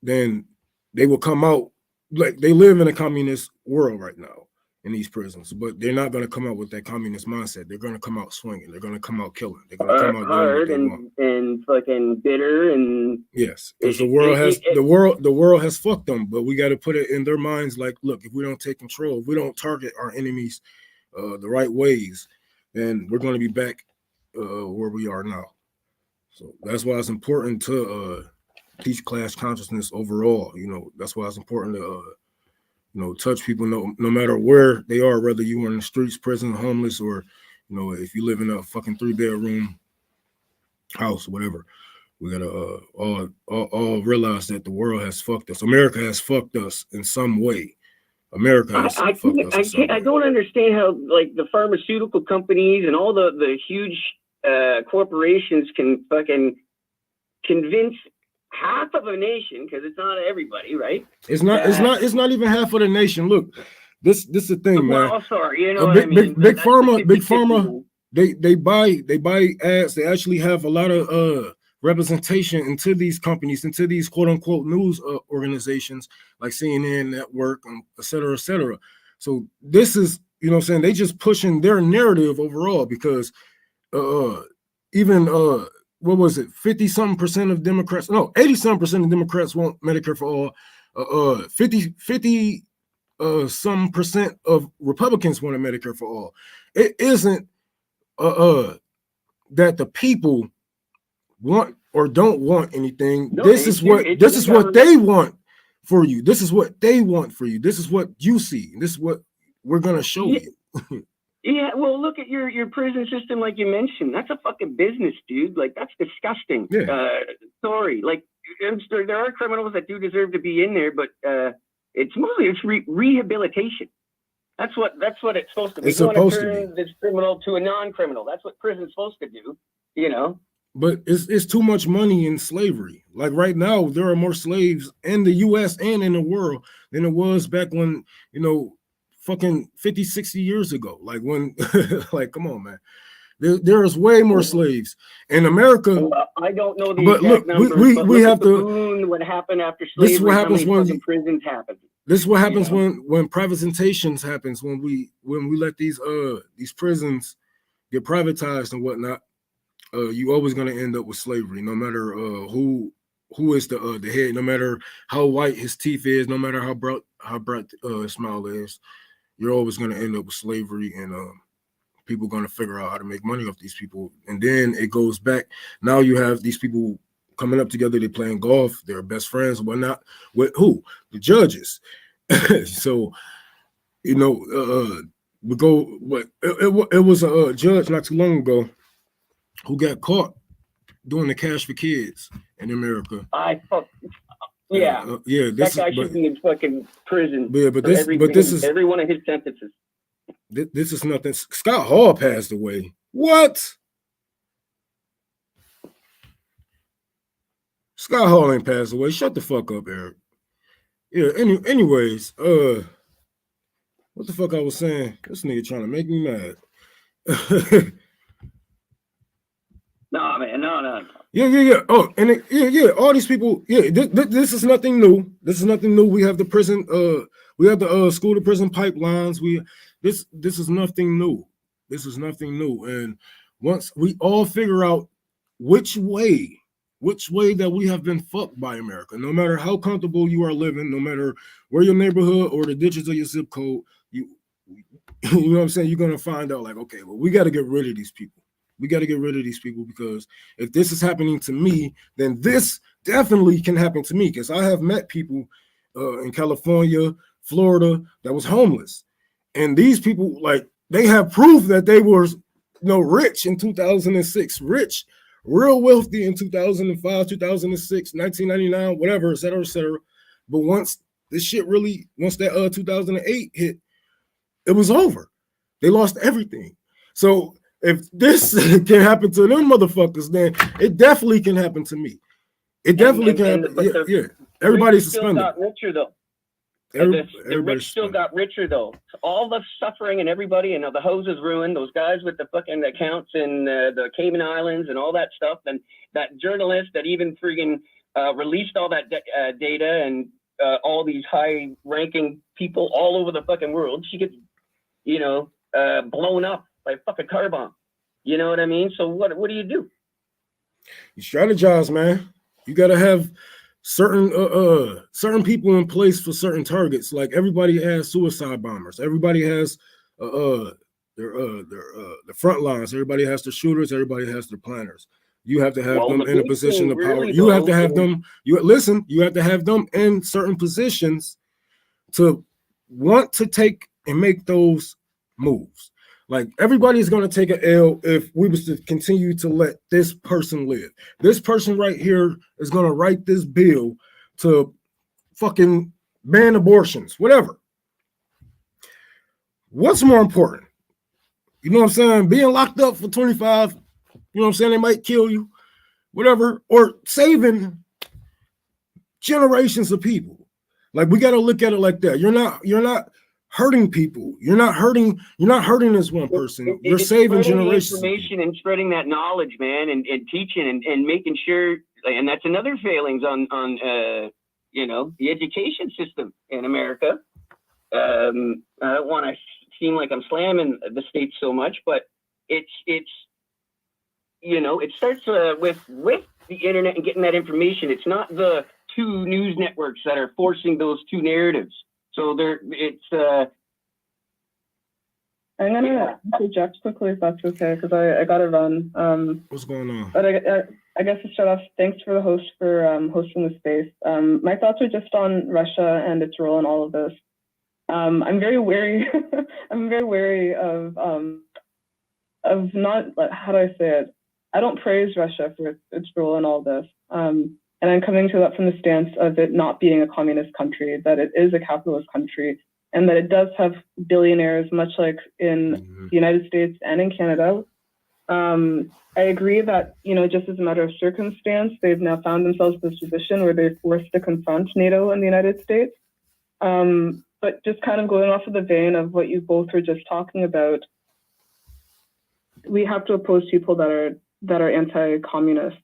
then they will come out. Like they live in a communist world right now in these prisons, but they're not going to come out with that communist mindset. They're going to come out swinging. They're going to come out killing. They're going to come out hard and fucking bitter and yes, because the world has fucked them. But we got to put it in their minds. Like, look, if we don't take control, if we don't target our enemies the right ways, then we're going to be back where we are now. So that's why it's important to teach class consciousness overall. That's why it's important to touch people no matter where they are, whether you are in the streets, prison, homeless, or if you live in a fucking 3-bedroom house, whatever. We gotta all realize that the world has fucked us. America has fucked us in some way. America has fucked us. I don't understand how like the pharmaceutical companies and all the huge corporations can fucking convince half of a nation, because it's not everybody, right? It's not even half of the nation. Look, this is the thing, man. Well, sorry, big pharma, they buy ads. They actually have a lot of representation into these companies, into these quote unquote news organizations like CNN Network, et cetera, et cetera. So this is, what I'm saying, they just pushing their narrative overall, because even what was it? 50-something% of Democrats, no, 80-something% of Democrats want Medicare for all. 50-some% of Republicans want a Medicare for all. It isn't that the people want or don't want anything. No, this is what they want for you. This is what they want for you. This is what you see. This is what we're gonna show you. Yeah, well, look at your prison system, like you mentioned. That's a fucking business, dude. Like, that's disgusting. Yeah. Sorry. Like, there are criminals that do deserve to be in there, but it's mostly rehabilitation. That's what it's supposed to be. You want to turn this criminal to a non-criminal. That's what prison's supposed to do, But it's too much money in slavery. Like right now, there are more slaves in the U.S. and in the world than it was back when, fucking 50, 60 years ago. Like when, like, come on, man. There is way more slaves in America. Well, I don't know the exact numbers, but we have to. What happened after slavery? This is what happens when prisons happen. This is what happens when privatizations happens. When we let these prisons get privatized and whatnot. You always gonna end up with slavery, no matter who is the head, no matter how white his teeth is, no matter how bright his smile is. You're always gonna end up with slavery and people are going to figure out how to make money off these people. And then it goes back. Now you have these people coming up together. They're playing golf. They're best friends. Whatnot. With who? The judges. So, you know, we go. What it was a judge not too long ago who got caught doing the cash for kids in America. Yeah, that guy should be in fucking prison. Yeah, but this is every one of his sentences. This is nothing. Scott Hall passed away. What? Scott Hall ain't passed away. Shut the fuck up, Eric. Yeah. Anyways, what the fuck I was saying? This nigga trying to make me mad. No, man, no. Yeah. Oh, and all these people. Yeah, this is nothing new. This is nothing new. We have the prison. We have the school to prison pipelines. This is nothing new. This is nothing new. And once we all figure out which way that we have been fucked by America, no matter how comfortable you are living, no matter where your neighborhood or the digits of your zip code, you know what I'm saying? You're gonna find out like, okay, well, we got to get rid of these people. We got to get rid of these people because if this is happening to me, then this definitely can happen to me. Because I have met people in California, Florida that was homeless, and these people, like, they have proof that they were, rich in 2006, rich, real wealthy in 2005, 2006, 1999, whatever, et cetera, et cetera. But once that 2008 hit, it was over. They lost everything. So if this can happen to them motherfuckers, then it definitely can happen to me. It definitely can happen. Yeah. Everybody's suspended. Still got richer though. The rich still got richer though. All the suffering and everybody, and the houses ruined. Those guys with the fucking accounts in the Cayman Islands and all that stuff, and that journalist that even friggin' released all that data, and all these high-ranking people all over the fucking world. She gets, blown up by a fucking car bomb. You know what I mean? So what do you do? You strategize, man. You gotta have certain people in place for certain targets. Like everybody has suicide bombers. Everybody has the front lines. Everybody has the shooters. Everybody has the planners. You have to have them in a position of power. You have to have them. You have to have them in certain positions to want to take and make those moves. Like everybody's going to take an L if we was to continue to let this person live. This person right here is going to write this bill to fucking ban abortions, whatever. What's more important? You know what I'm saying? Being locked up for 25, you know what I'm saying? They might kill you, whatever, or saving generations of people. Like we got to look at it like that. You're not hurting people. You're not hurting this one person. You're saving generations. Information and spreading that knowledge, man, and teaching and making sure. And that's another failings on the education system in America. I don't want to seem like I'm slamming the states so much, but it starts with the internet and getting that information. It's not the two news networks that are forcing those two narratives. So I'm gonna interject quickly if that's okay, because I gotta run. What's going on? But I guess to start off, thanks for the host for hosting the space. My thoughts are just on Russia and its role in all of this. I'm very wary. I'm very wary of not, how do I say it? I don't praise Russia for its role in all this. And I'm coming to that from the stance of it not being a communist country, that it is a capitalist country, and that it does have billionaires, much like in the United States and in Canada. I agree that, just as a matter of circumstance, they've now found themselves in this position where they're forced to confront NATO and the United States. But just kind of going off of the vein of what you both were just talking about, we have to oppose people that are anti-communist.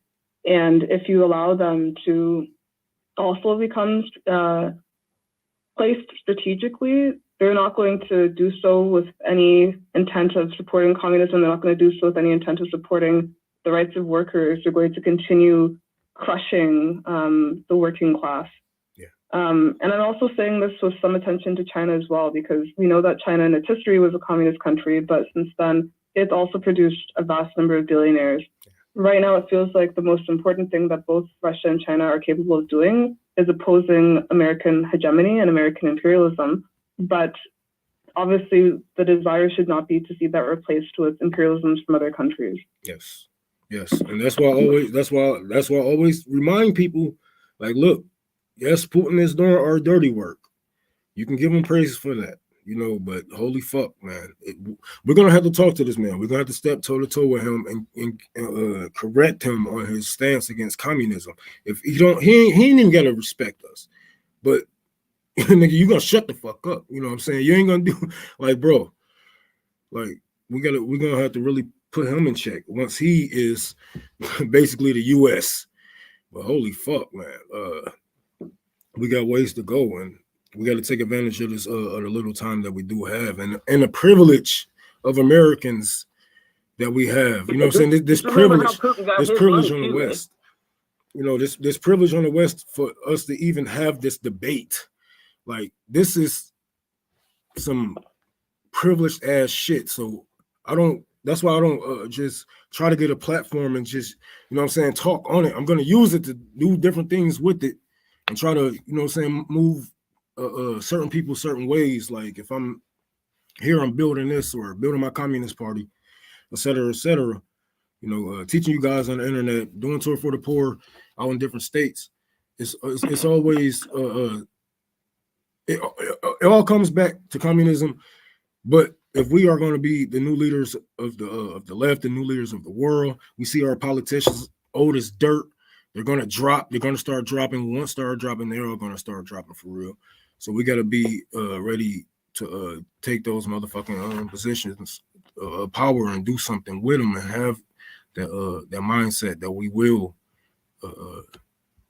And if you allow them to also become placed strategically, they're not going to do so with any intent of supporting communism. They're not going to do so with any intent of supporting the rights of workers. They're going to continue crushing the working class. Yeah. And I'm also saying this with some attention to China as well, because we know that China in its history was a communist country, but since then, it's also produced a vast number of billionaires. Right now, it feels like the most important thing that both Russia and China are capable of doing is opposing American hegemony and American imperialism. But obviously, the desire should not be to see that replaced with imperialisms from other countries. Yes, and that's why I always remind people, like, look, yes, Putin is doing our dirty work. You can give him praise for that, but holy fuck, man, we're gonna have to talk to this man. We're gonna have to step toe to toe with him and correct him on his stance against communism. If he ain't even gotta respect us, but nigga, you gonna shut the fuck up. You know what I'm saying? You ain't gonna do like, bro. Like, we're gonna have to really put him in check once he is basically the U.S. But holy fuck, man, we got ways to go, and we got to take advantage of this of the little time that we do have, and the privilege of Americans that we have. You know what I'm saying? This privilege on the West. This privilege on the West for us to even have this debate. Like, this is some privileged ass shit. So that's why I don't just try to get a platform and just, talk on it. I'm going to use it to do different things with it and try to, move certain people certain ways. Like, if I'm here, I'm building this or building my Communist Party, et cetera, teaching you guys on the internet, doing tour for the poor out in different states. It's always it all comes back to communism. But if we are going to be the new leaders of the left, the new leaders of the world, we see our politicians old as dirt. They're going to drop. They're going to start dropping. Once start dropping, they're all going to start dropping for real. So we got to be ready to take those motherfucking positions of power and do something with them and have that mindset that we will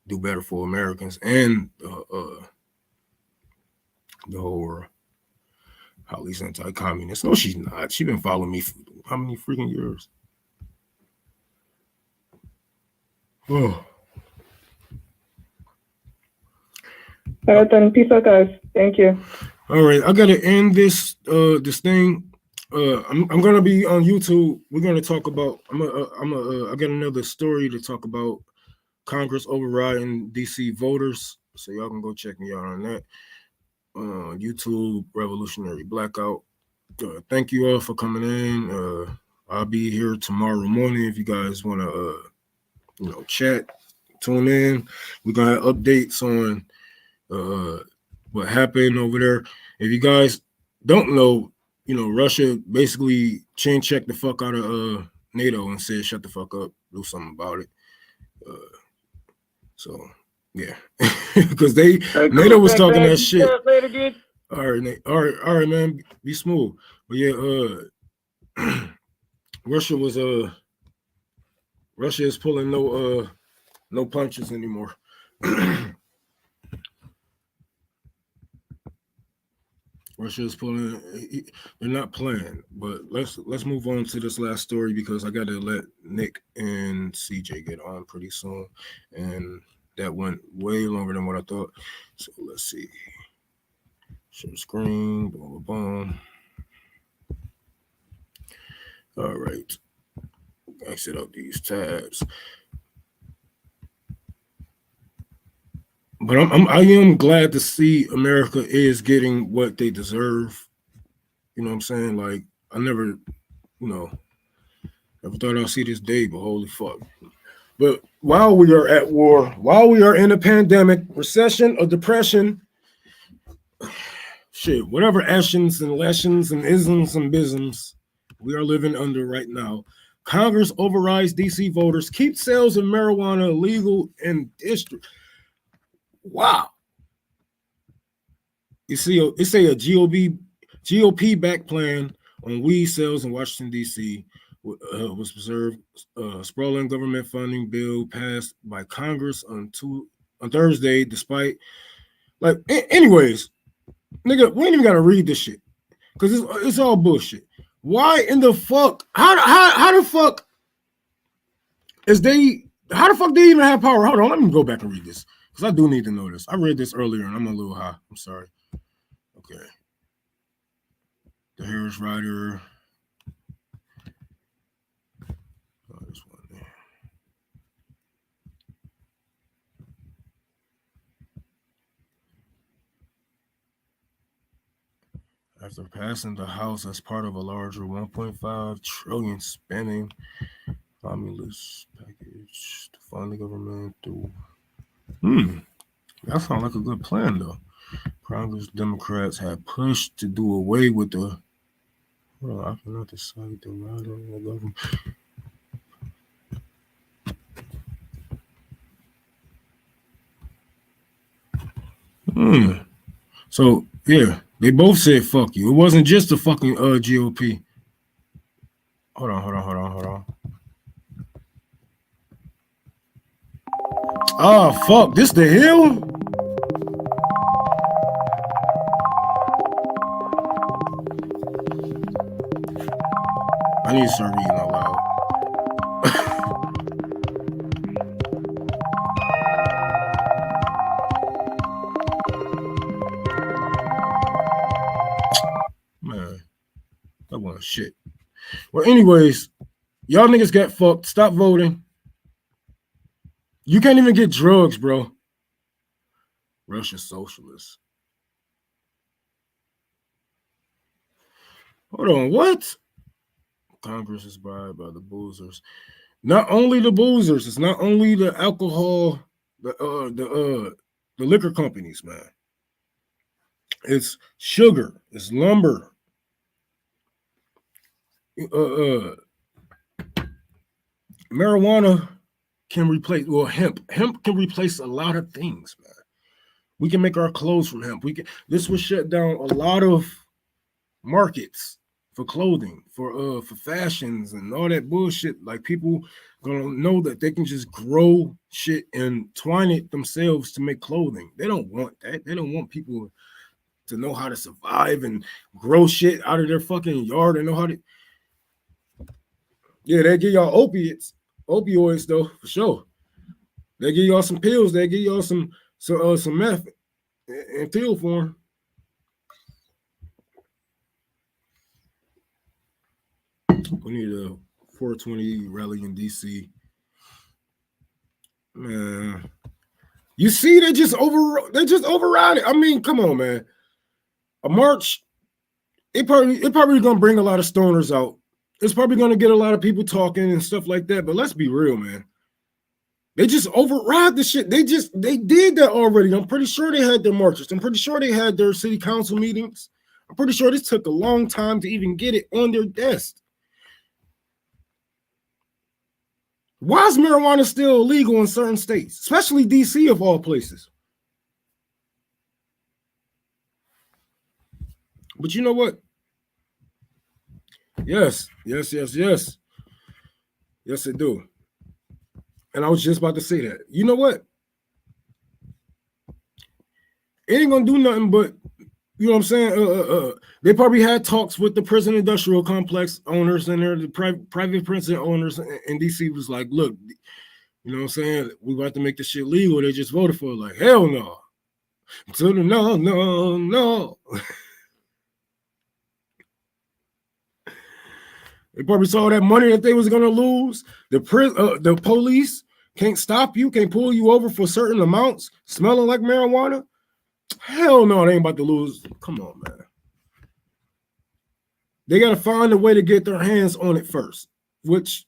do better for Americans and the whole world. Holly's anti-communist. No, she's not. She's been following me for how many freaking years? Oh. All right, then. Peace out, guys. Thank you. All right, I gotta end this thing. I'm gonna be on YouTube. We're gonna talk about. I got another story to talk about Congress overriding DC voters. So y'all can go check me out on that. YouTube Revolutionary Blackout. Thank you all for coming in. I'll be here tomorrow morning if you guys want to chat, tune in. We're gonna have updates on what happened over there. If you guys don't know, Russia basically chin checked the fuck out of NATO and said shut the fuck up, do something about it. So yeah, because NATO was talking that shit. Later, dude. All right, Nate. All right, man. Be smooth. But yeah, Russia is pulling no punches anymore. Russia is pulling. They're not playing. But let's move on to this last story because I got to let Nick and CJ get on pretty soon, and that went way longer than what I thought. So let's see. Share screen. Boom, boom. All right. Exit out these tabs. But I am glad to see America is getting what they deserve. You know what I'm saying? Like, I never thought I'd see this day, but holy fuck. But while we are at war, while we are in a pandemic, recession or depression, shit, whatever actions and lessons and isms and bisms we are living under right now, Congress overrides DC voters, keep sales of marijuana illegal in district. Wow. You see, it's a GOP back plan on weed sales in Washington, D.C. Was preserved. Sprawling government funding bill passed by Congress on Thursday, despite, like, anyways, nigga, we ain't even got to read this shit because it's all bullshit. Why in the fuck? How the fuck is they? How the fuck they even have power? Hold on, let me go back and read this because I do need to know this. I read this earlier and I'm a little high. I'm sorry. Okay. The Harris Rider. after passing the House as part of a larger 1.5 trillion spending stimulus package to fund the government through. That sounds like a good plan, though. Congress Democrats had pushed to do away with the. Well, I cannot decide the right of the government. So yeah, they both said fuck you. It wasn't just the fucking GOP. Hold on. Ah, fuck, this the Hill? I need to start reading out loud. Man, that was shit. Well, anyways, y'all niggas got fucked. Stop voting. You can't even get drugs, bro. Russian socialists. Hold on, what? Congress is bribed by the boozers. Not only the boozers, it's not only the alcohol, the liquor companies, man. It's sugar, it's lumber. Marijuana can replace, well, hemp can replace a lot of things, man. We can make our clothes from hemp. This will shut down a lot of markets for clothing, for fashions and all that bullshit. Like, people gonna know that they can just grow shit and twine it themselves to make clothing. They don't want that. They don't want people to know how to survive and grow shit out of their fucking yard and know how to. Yeah, they give y'all opioids though, for sure. They give y'all some pills. They give y'all some meth in pill form. We need a 420 rally in DC. Man, you see, they just override it. I mean, come on, man. A march, it probably gonna bring a lot of stoners out. It's probably gonna get a lot of people talking and stuff like that. But let's be real, man. They just override the shit. They did that already. I'm pretty sure they had their marches. I'm pretty sure they had their city council meetings. I'm pretty sure this took a long time to even get it on their desk. Why is marijuana still illegal in certain states, especially DC of all places? But you know what? Yes, they do. And I was just about to say that. You know what? It ain't gonna do nothing but, you know what I'm saying? They probably had talks with the prison industrial complex owners and the private prison owners, and DC was like, look, you know what I'm saying? We about to make this shit legal. They just voted for it. Like, hell no. No. They probably saw that money that they was gonna lose. The police can't stop you, can't pull you over for certain amounts, smelling like marijuana. Hell no, they ain't about to lose. Come on, man. They got to find a way to get their hands on it first, which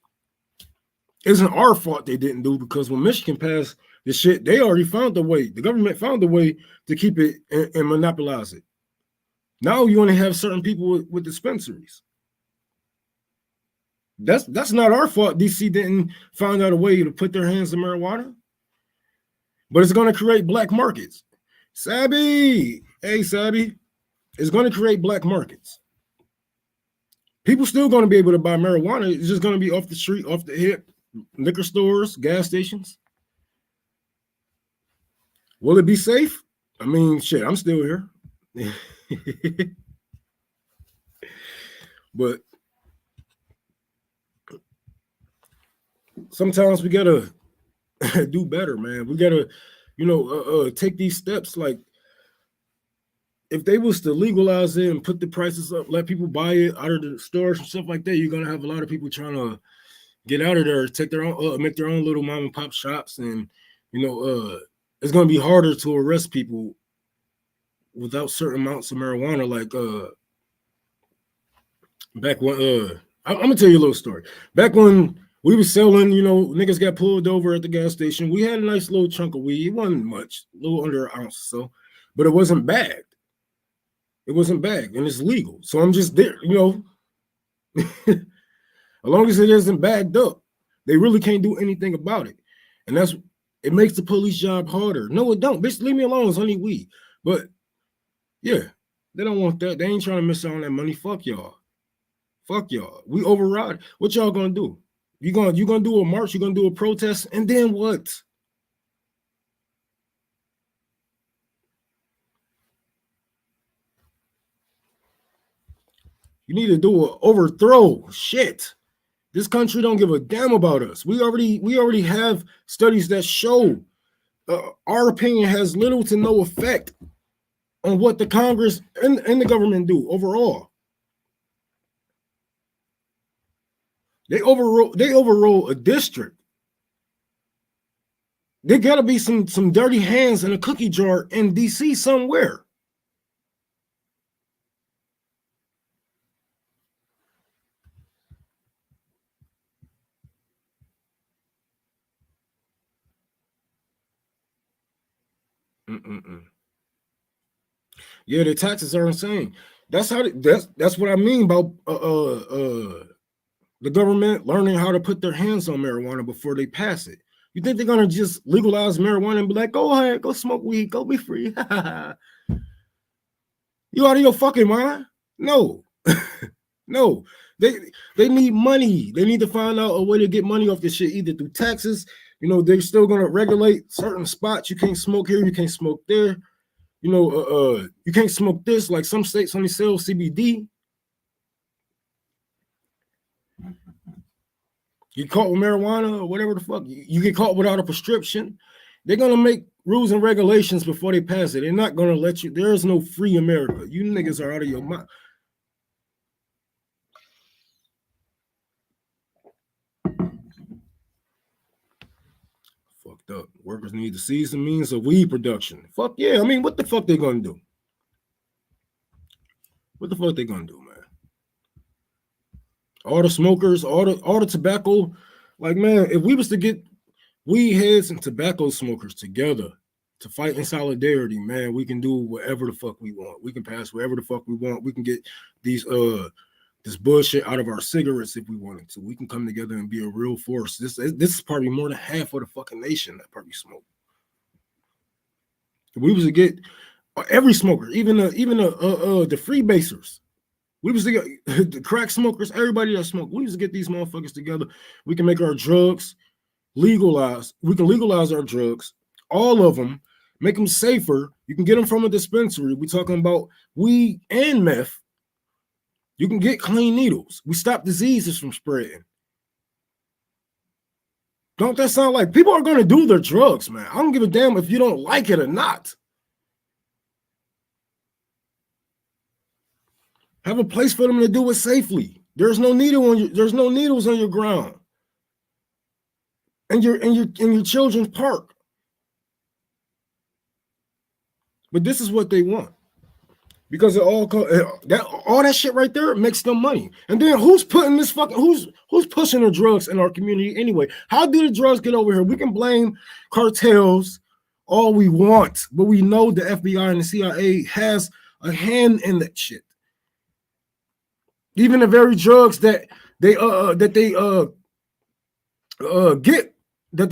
isn't our fault they didn't do, because when Michigan passed the shit, they already found a way. The government found a way to keep it and monopolize it. Now you only have certain people with dispensaries. That's not our fault. DC didn't find out a way to put their hands on marijuana, but it's going to create black markets. Sabby, hey Sabby, it's going to create black markets. People still going to be able to buy marijuana. It's just going to be off the street, off the hip, liquor stores, gas stations. Will it be safe? I mean, shit, I'm still here. But sometimes we gotta do better, man. We gotta, take these steps. Like, if they was to legalize it and put the prices up, let people buy it out of the stores and stuff like that, you're gonna have a lot of people trying to get out of there, take their own, make their own little mom and pop shops, and it's gonna be harder to arrest people without certain amounts of marijuana. Like Back when I'm gonna tell you a little story. Back when we were selling, niggas got pulled over at the gas station. We had a nice little chunk of weed. It wasn't much, a little under an ounce or so, but it wasn't bagged. It wasn't bagged, and it's legal. So I'm just there, as long as it isn't bagged up, they really can't do anything about it. And it makes the police job harder. No, it don't. Bitch, leave me alone. It's only weed. But yeah, they don't want that. They ain't trying to miss out on that money. Fuck y'all. Fuck y'all. We override. What y'all gonna do? You gonna do a march? You gonna do a protest? And then what? You need to do an overthrow. Shit. This country don't give a damn about us. We already have studies that show our opinion has little to no effect on what the Congress and the government do overall. They overrode a district. There gotta be some dirty hands in a cookie jar in DC somewhere. Yeah, the taxes are insane. That's what I mean about the government learning how to put their hands on marijuana before they pass it. You think they're gonna just legalize marijuana and be like, go ahead, go smoke weed, go be free? You out of your fucking mind? No. No. They need money. They need to find out a way to get money off this shit, either through taxes. They're still gonna regulate certain spots. You can't smoke here, you can't smoke there. You can't smoke this. Like some states only sell CBD. You caught with marijuana or whatever the fuck, you get caught without a prescription. They're gonna make rules and regulations before they pass it. They're not gonna let you. There is no free America. You niggas are out of your mind. Fucked up. Workers need to seize the means of weed production. Fuck yeah. I mean, what the fuck they gonna do? What the fuck they gonna do, man? All the smokers, all the tobacco, like, man, if we was to get weed heads and tobacco smokers together to fight in solidarity, man, we can do whatever the fuck we want. We can pass whatever the fuck we want. We can get these this bullshit out of our cigarettes if we wanted to. We can come together and be a real force. This is probably more than half of the fucking nation that probably smoke. If we was to get every smoker, even the freebasers, we was to get the crack smokers, everybody that smoke, we was to get these motherfuckers together. We can make our drugs legalized. We can legalize our drugs, all of them, make them safer. You can get them from a dispensary. We're talking about weed and meth. You can get clean needles. We stop diseases from spreading. Don't that sound like people are going to do their drugs, man? I don't give a damn if you don't like it or not. Have a place for them to do it safely. There's no needle on you. There's no needles on your ground. And your children's park. But this is what they want. Because it all that shit right there makes them money. And then who's pushing the drugs in our community anyway? How do the drugs get over here? We can blame cartels all we want, but we know the FBI and the CIA has a hand in that shit. Even the very drugs that they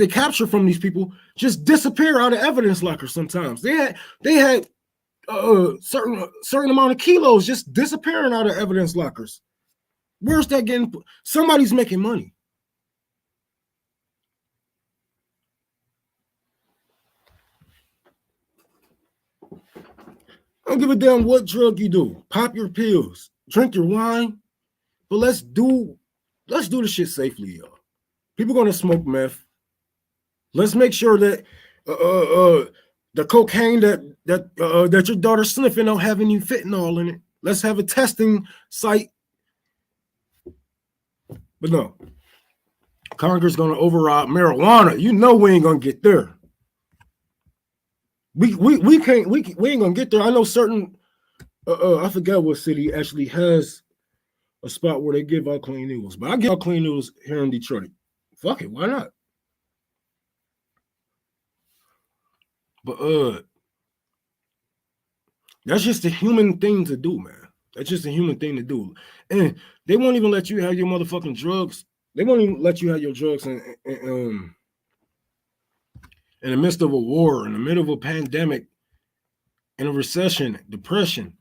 capture from these people just disappear out of evidence lockers sometimes. They had certain amount of kilos just disappearing out of evidence lockers. Where's that getting? Somebody's making money. I don't give a damn what drug you do. Pop your pills, drink your wine, but let's do the shit safely, y'all. People gonna smoke meth. Let's make sure that the cocaine that your daughter's sniffing don't have any fentanyl in it. Let's have a testing site. But no, Congress gonna override marijuana. You know we ain't gonna get there. We ain't gonna get there. I know certain I forgot what city actually has a spot where they give out clean noodles. But I give out clean noodles here in Detroit. Fuck it, why not? But that's just a human thing to do, man. That's just a human thing to do. And they won't even let you have your motherfucking drugs. They won't even let you have your drugs in the midst of a war, in the middle of a pandemic, in a recession, depression.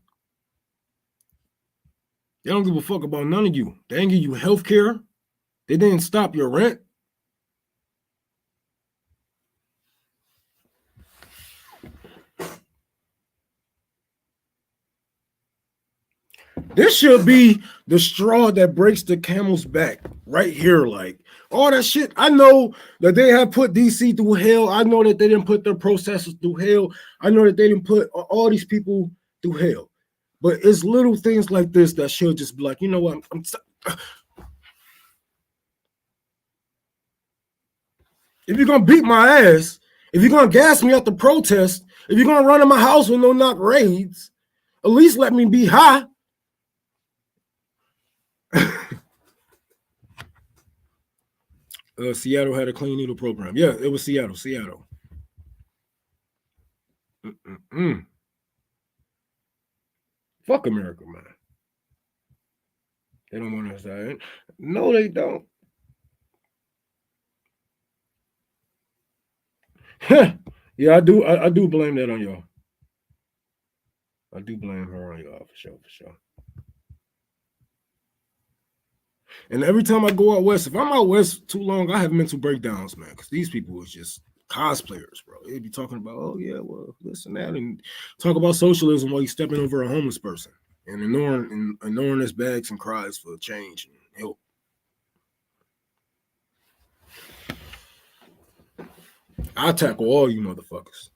They don't give a fuck about none of you. They didn't give you health care. They didn't stop your rent. This should be the straw that breaks the camel's back right here. Like all that shit. I know that they have put DC through hell. I know that they didn't put their protesters through hell. I know that they didn't put all these people through hell. But it's little things like this that should just be like, you know what? If you're going to beat my ass, if you're going to gas me at the protest, if you're going to run in my house with no knock raids, at least let me be high. Seattle had a clean needle program. Yeah, it was Seattle. Fuck America, man. They don't want us to. No, they don't. Yeah, I do blame that on y'all. I do blame her on y'all for sure. And every time I go out west, if I'm out west too long, I have mental breakdowns, man, because these people is just cosplayers, bro. They be talking about, oh yeah, well, this and that, and talk about socialism while you stepping over a homeless person and ignoring his begs and cries for change and help. I tackle all you motherfuckers.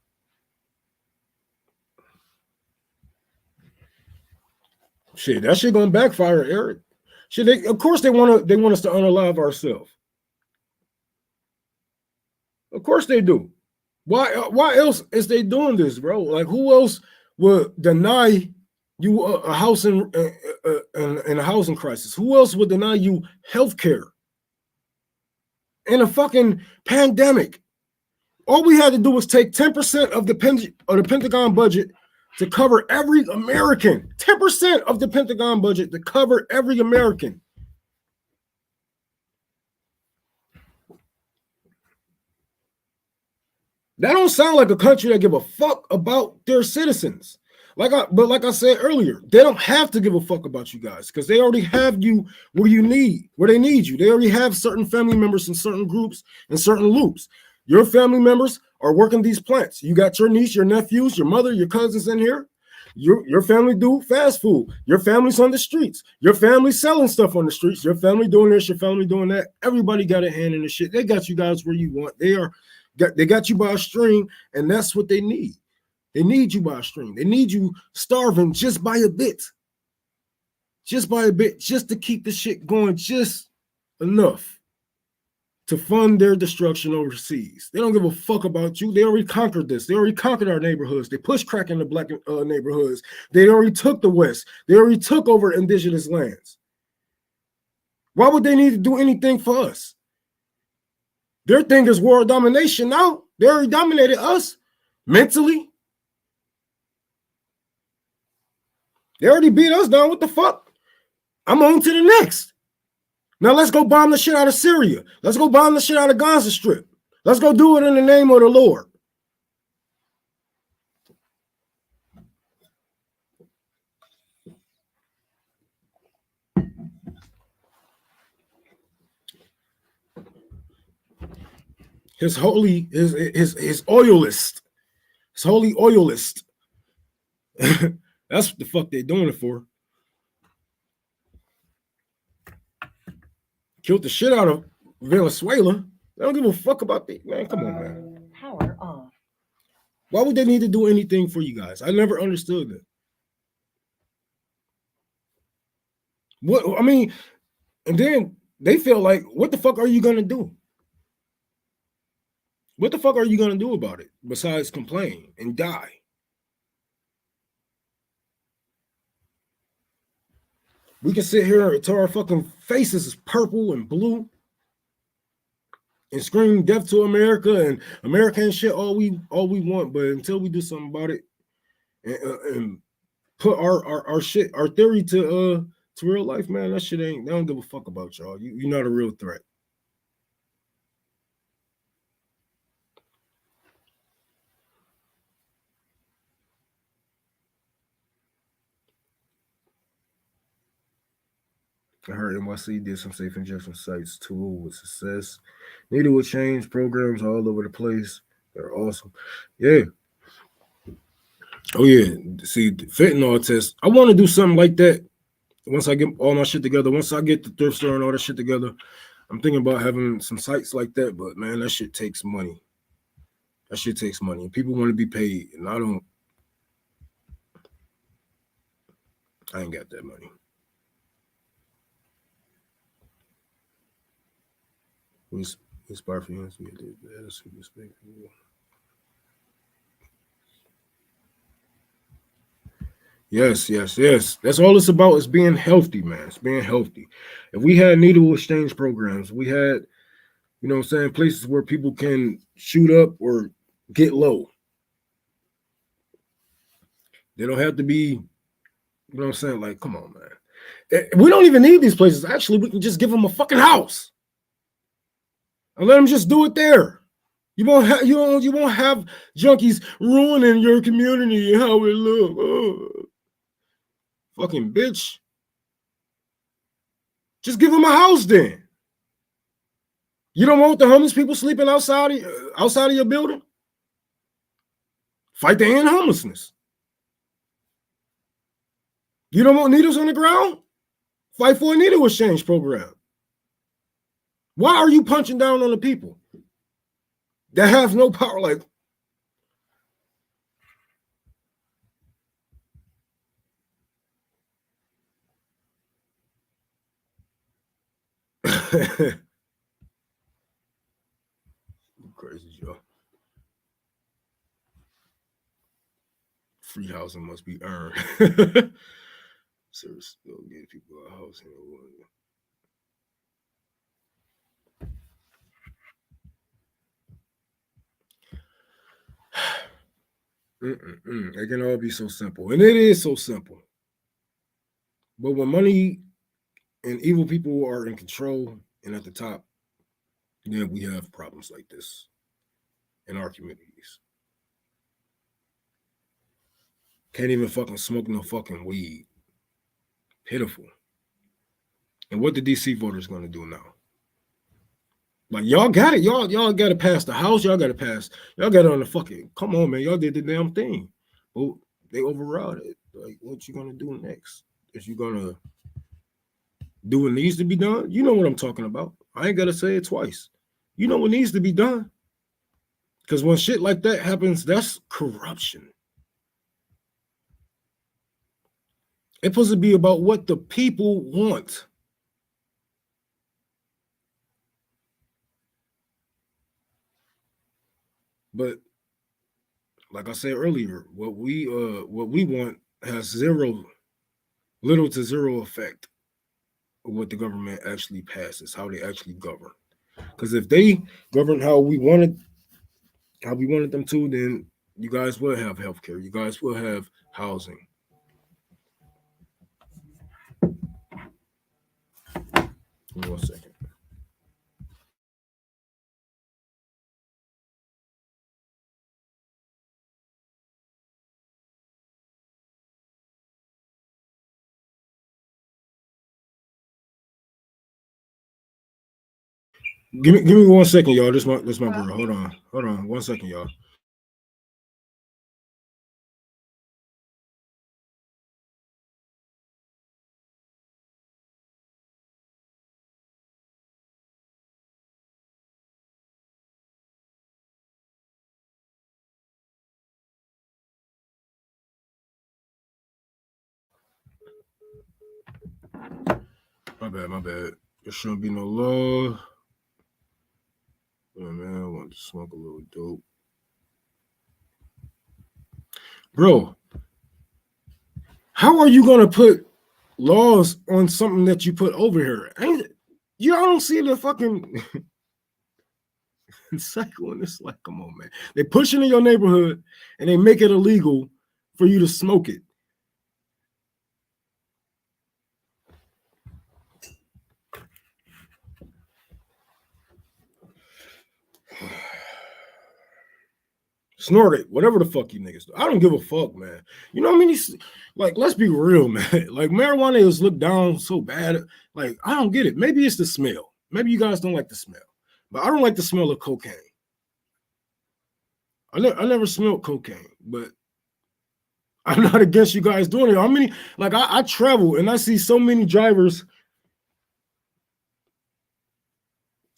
Shit, that shit gonna backfire, Eric. Shit, of course they want us to unalive ourselves. Of course they do. Why else is they doing this, bro? Like, who else would deny you a house in a housing crisis? Who else would deny you health care in a fucking pandemic? All we had to do was take 10% of the Pentagon budget to cover every American. 10% of the Pentagon budget to cover every American. That don't sound like a country that give a fuck about their citizens. Like I said earlier, they don't have to give a fuck about you guys because they already have you where they need you. They already have certain family members in certain groups and certain loops. Your family members are working these plants. You got your niece, your nephews, your mother, your cousins in here. Your family do fast food. Your family's on the streets. Your family's selling stuff on the streets. Your family doing this, your family doing that. Everybody got a hand in the shit. They got you guys where you want. They got you by a string, and that's what they need. They need you by a string. They need you starving just by a bit. Just by a bit, just to keep the shit going just enough to fund their destruction overseas. They don't give a fuck about you. They already conquered this. They already conquered our neighborhoods. They pushed crack in the black neighborhoods. They already took the West. They already took over indigenous lands. Why would they need to do anything for us? Their thing is world domination now. They already dominated us mentally. They already beat us down. What the fuck? I'm on to the next. Now let's go bomb the shit out of Syria. Let's go bomb the shit out of Gaza Strip. Let's go do it in the name of the Lord. His holy oilist. His holy oilist. That's what the fuck they doing it for. Killed the shit out of Venezuela. They don't give a fuck about that. Man, come on, man. Power off. Why would they need to do anything for you guys? I never understood that. What I mean, and then they feel like, what the fuck are you gonna do? What the fuck are you gonna do about it besides complain and die? We can sit here until our fucking faces is purple and blue and scream death to America and American shit all we want, but until we do something about it and put our shit, our theory to real life, man, that shit ain't, they don't give a fuck about y'all. You're not a real threat. I heard NYC did some safe injection sites too with success. Needed will change programs all over the place. They're awesome. Yeah. Oh yeah. See, fentanyl test. I want to do something like that once I get all my shit together. Once I get the thrift store and all that shit together, I'm thinking about having some sites like that. But man, that shit takes money. That shit takes money. People want to be paid, and I ain't got that money. We inspire for you. Yes. That's all it's about, is being healthy, man. It's being healthy. If we had needle exchange programs, we had, you know what I'm saying, places where people can shoot up or get low. They don't have to be, you know what I'm saying? Like, come on, man. We don't even need these places. Actually, we can just give them a fucking house and let them just do it there. You won't have junkies ruining your community and how it look. Oh. Fucking bitch. Just give them a house then. You don't want the homeless people sleeping outside of your building? Fight to end homelessness. You don't want needles on the ground? Fight for a needle exchange program. Why are you punching down on the people that have no power? Like, crazy, Joe. Free housing must be earned. Seriously, go get people a house. It can all be so simple, and it is so simple. But when money and evil people are in control and at the top, then we have problems like this in our communities. Can't even fucking smoke no fucking weed. Pitiful. And what the DC voters gonna do now? Like, y'all got it. Y'all got to pass the House. Y'all got it on the fucking, come on, man. Y'all did the damn thing. Well, they overrode it. Like, what you gonna do next? Is you gonna do what needs to be done? You know what I'm talking about. I ain't gotta say it twice. You know what needs to be done. Because when shit like that happens, that's corruption. It's supposed to be about what the people want. But like I said earlier, what we want has little to zero effect of what the government actually passes, how they actually govern. Because if they govern how we wanted them to, then you guys will have healthcare. You guys will have housing. Give me 1 second. Give me 1 second, y'all. This my girl. Hold on. 1 second, y'all. My bad. There shouldn't be no law. Oh, man, I want to smoke a little dope. Bro, how are you going to put laws on something that you put over here. You don't see the fucking cycle in this. Like, come on, man. They push it in your neighborhood and they make it illegal for you to smoke it. Snort it, whatever the fuck you niggas do. I don't give a fuck, man. You know what I mean? Like, let's be real, man. Like, marijuana is looked down so bad. Like, I don't get it. Maybe it's the smell. Maybe you guys don't like the smell. But I don't like the smell of cocaine. I never smelled cocaine, but I'm not against you guys doing it. How many, like, I travel and I see so many drivers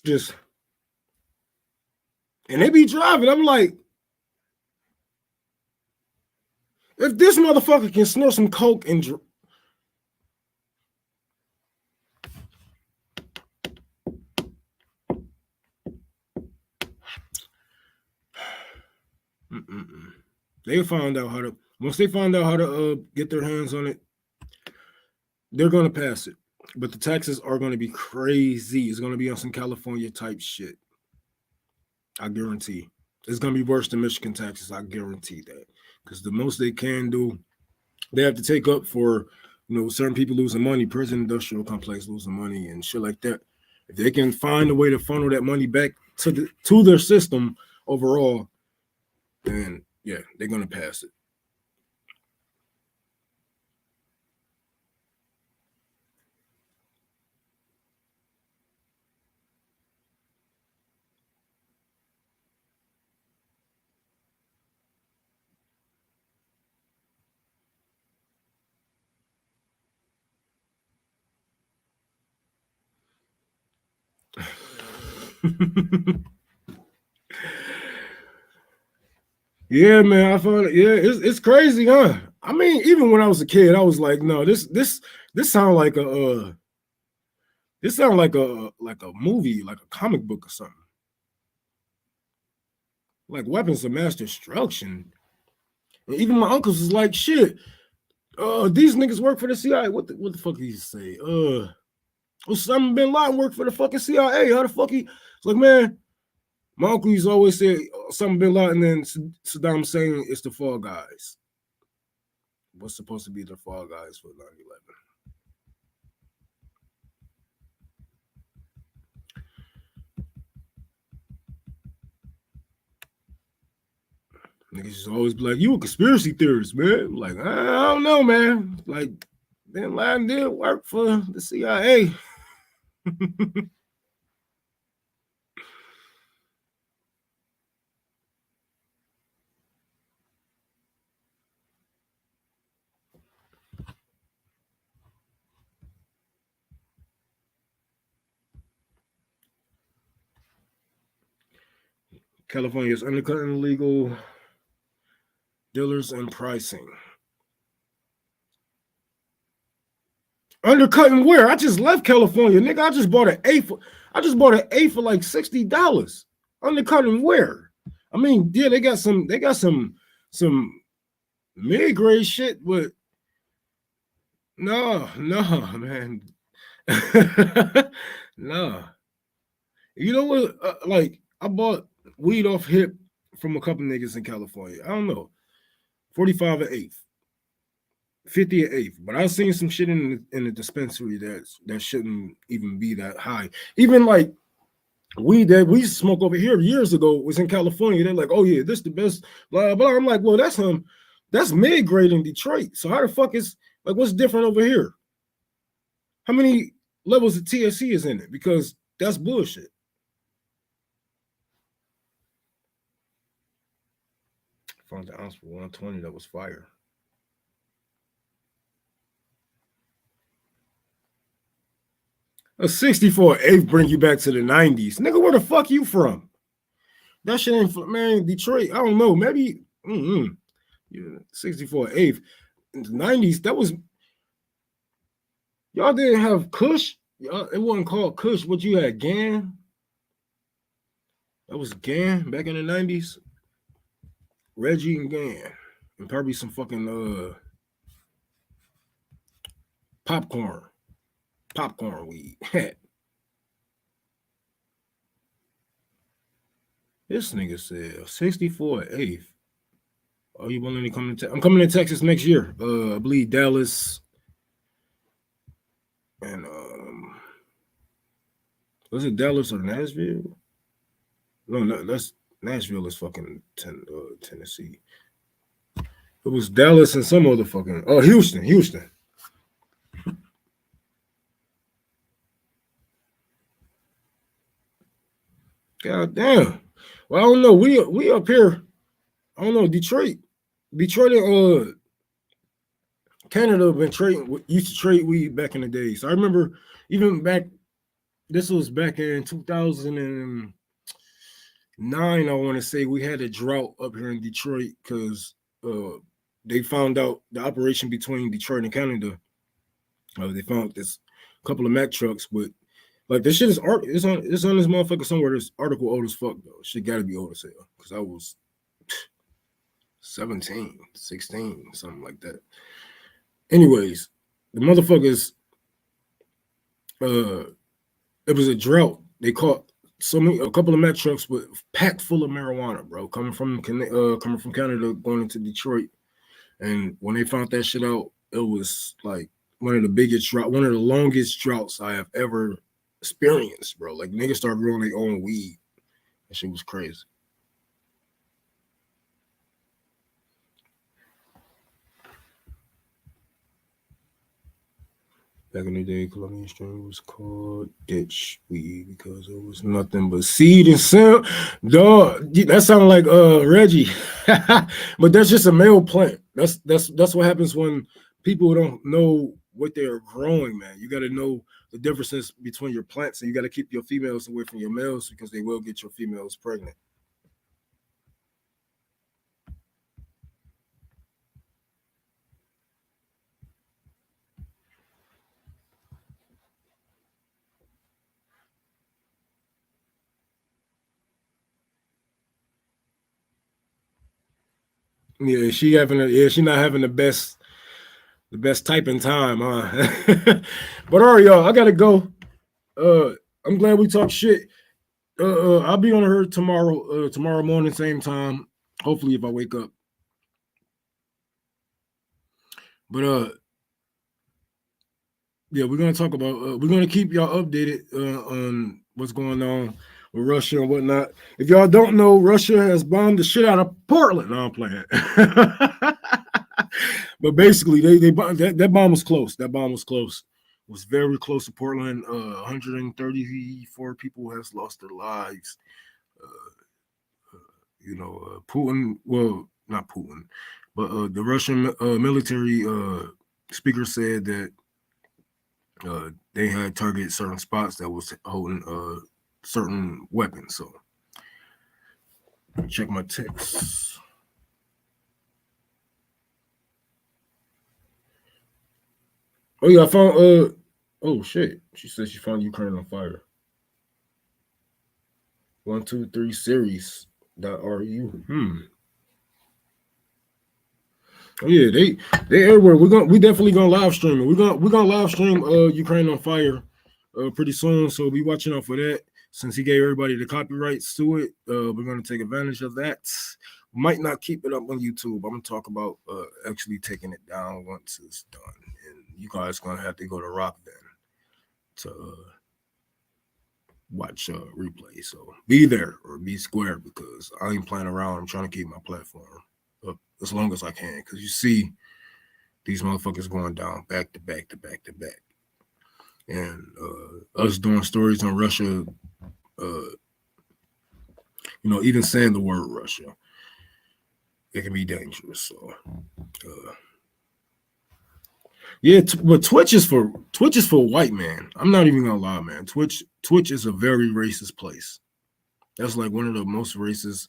just, and they be driving. I'm like, if this motherfucker can snort some coke and they found out how to, once they find out how to get their hands on it, they're going to pass it. But the taxes are going to be crazy. It's going to be on some California type shit. I guarantee. It's going to be worse than Michigan taxes. I guarantee that. Because the most they can do, they have to take up for, you know, certain people losing money, prison industrial complex losing money and shit like that. If they can find a way to funnel that money back to their system overall, then yeah, they're going to pass it. Yeah, man, I found it. Yeah, it's crazy, huh? I mean, even when I was a kid, I was like, no, this sounds like a movie, like a comic book or something. Like weapons of mass destruction. And even my uncles was like, shit, these niggas work for the CIA. What the fuck did he say? Osama bin Laden worked for the fucking CIA. How the fuck he? It's like, man, my uncle used to always say Osama bin Laden and Saddam Hussein is the fall guys. What's supposed to be the fall guys for 9/11? Niggas just always be like, you a conspiracy theorist, man. Like, I don't know, man. Like, bin Laden did work for the CIA. California is undercutting illegal dealers and pricing. Undercutting where? I just left California, nigga. I just bought an A for like $60. Undercutting where? I mean, yeah, they got some mid-grade shit, but no, man. No. You know what? Like, I bought weed off hip from a couple niggas in California. I don't know. 45 an eighth. 50 an eighth. But I've seen some shit in the dispensary that shouldn't even be that high. Even like weed that we used to smoke over here years ago was in California. They're like, oh yeah, this is the best, blah, blah. I'm like, well, that's mid-grade in Detroit. So how the fuck is, like, what's different over here? How many levels of THC is in it? Because that's bullshit. Found the ounce for 120. That was fire. A 64 eighth bring you back to the 90s. Nigga, where the fuck you from? That shit ain't, man, Detroit. I don't know. Maybe 64 eighth. In the 90s, that was, y'all didn't have Kush. It wasn't called Kush. What you had, Gan? That was Gan back in the 90s. Reggie and Gan. And probably some fucking Popcorn weed. This nigga said 64/8. Are you willing to come to? I'm coming to Texas next year. I believe Dallas and was it Dallas or Nashville? No, that's Nashville is fucking Tennessee. It was Dallas and some other fucking Houston. God damn. Well, I don't know. We up here. I don't know. Detroit and Canada have been used to trade weed back in the day. So I remember even back. This was back in 2009. I want to say we had a drought up here in Detroit because they found out the operation between Detroit and Canada. They found this couple of Mack trucks, but like this shit is it's on this motherfucker somewhere. This article old as fuck though. Shit got to be old as hell because I was 17, 16, something like that. Anyways, the motherfuckers. It was a drought. They caught a couple of Mack trucks with packed full of marijuana, bro, coming from Canada going into Detroit. And when they found that shit out, it was like one of the longest droughts I have ever experienced, bro. Like niggas started growing their own weed. That shit was crazy. Back in the day, Colombian strain was called ditch weed because it was nothing but seed and scent. Dog, that sounded like Reggie, but that's just a male plant. That's what happens when people don't know what they are growing, man. You got to know the differences between your plants, and you got to keep your females away from your males because they will get your females pregnant. Yeah, she not having the best typing time, huh? But all right, y'all, I gotta go. I'm glad we talked shit. I'll be on her tomorrow morning, same time. Hopefully, if I wake up. But yeah, we're gonna talk about. We're gonna keep y'all updated on what's going on with Russia and whatnot. If y'all don't know, Russia has bombed the shit out of Portland. No, I'm playing. But basically, they that bomb was close. That bomb was close. It was very close to Portland. 134 people has lost their lives. Putin. Well, not Putin, but the Russian military speaker said that they had targeted certain spots that was holding certain weapons. So check my texts. Oh yeah, I found oh shit. She said she found Ukraine on fire. 123 series.ru. Oh yeah, they everywhere. We definitely gonna live stream it. We're gonna live stream Ukraine on fire pretty soon. So be watching out for that. Since he gave everybody the copyrights to it, we're gonna take advantage of that. Might not keep it up on YouTube. I'm gonna talk about actually taking it down once it's done. And you guys gonna have to go to Rock then to watch replay. So be there or be square because I ain't playing around. I'm trying to keep my platform up as long as I can because you see these motherfuckers going down back to back to back to back. And us doing stories on Russia, even saying the word Russia, it can be dangerous. So but Twitch is for white man. I'm not even gonna lie, man. Twitch is a very racist place. That's like one of the most racist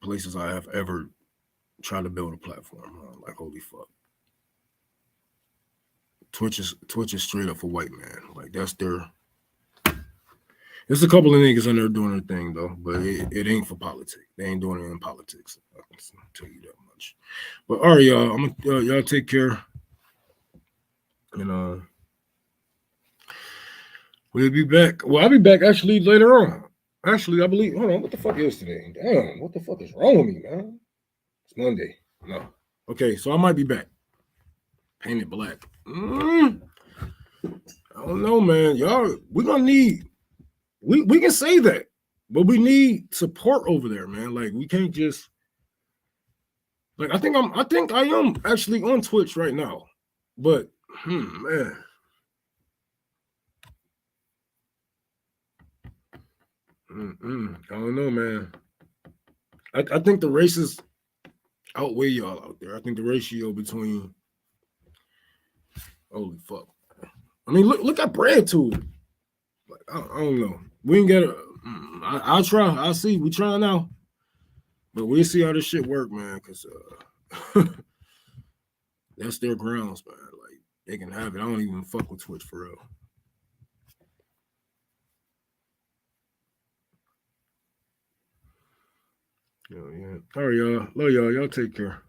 places I have ever tried to build a platform on. Like holy fuck. Twitch is straight up for white man. Like that's their. There's a couple of niggas in there doing their thing though, but it ain't for politics. They ain't doing it in politics. I can tell you that much. But all right, y'all. Y'all take care. And we'll be back. Well, I'll be back actually later on. Actually, I believe. Hold on, what the fuck is today? Damn, what the fuck is wrong with me, man? It's Monday. No. Okay, so I might be back. Painted black. I don't know, man. Y'all, we're gonna need. We can say that, but we need support over there, man. Like we can't just. Like I think I am actually on Twitch right now, but man. I don't know, man. I think the races outweigh y'all out there. I think the ratio between holy fuck. I mean, look at bread too. Like I don't know. We ain't got. I'll try. I'll see. We trying now, but we'll see how this shit work, man. Cause that's their grounds, man. Like they can have it. I don't even fuck with Twitch for real. Yeah. All right, y'all. Love y'all. Y'all take care.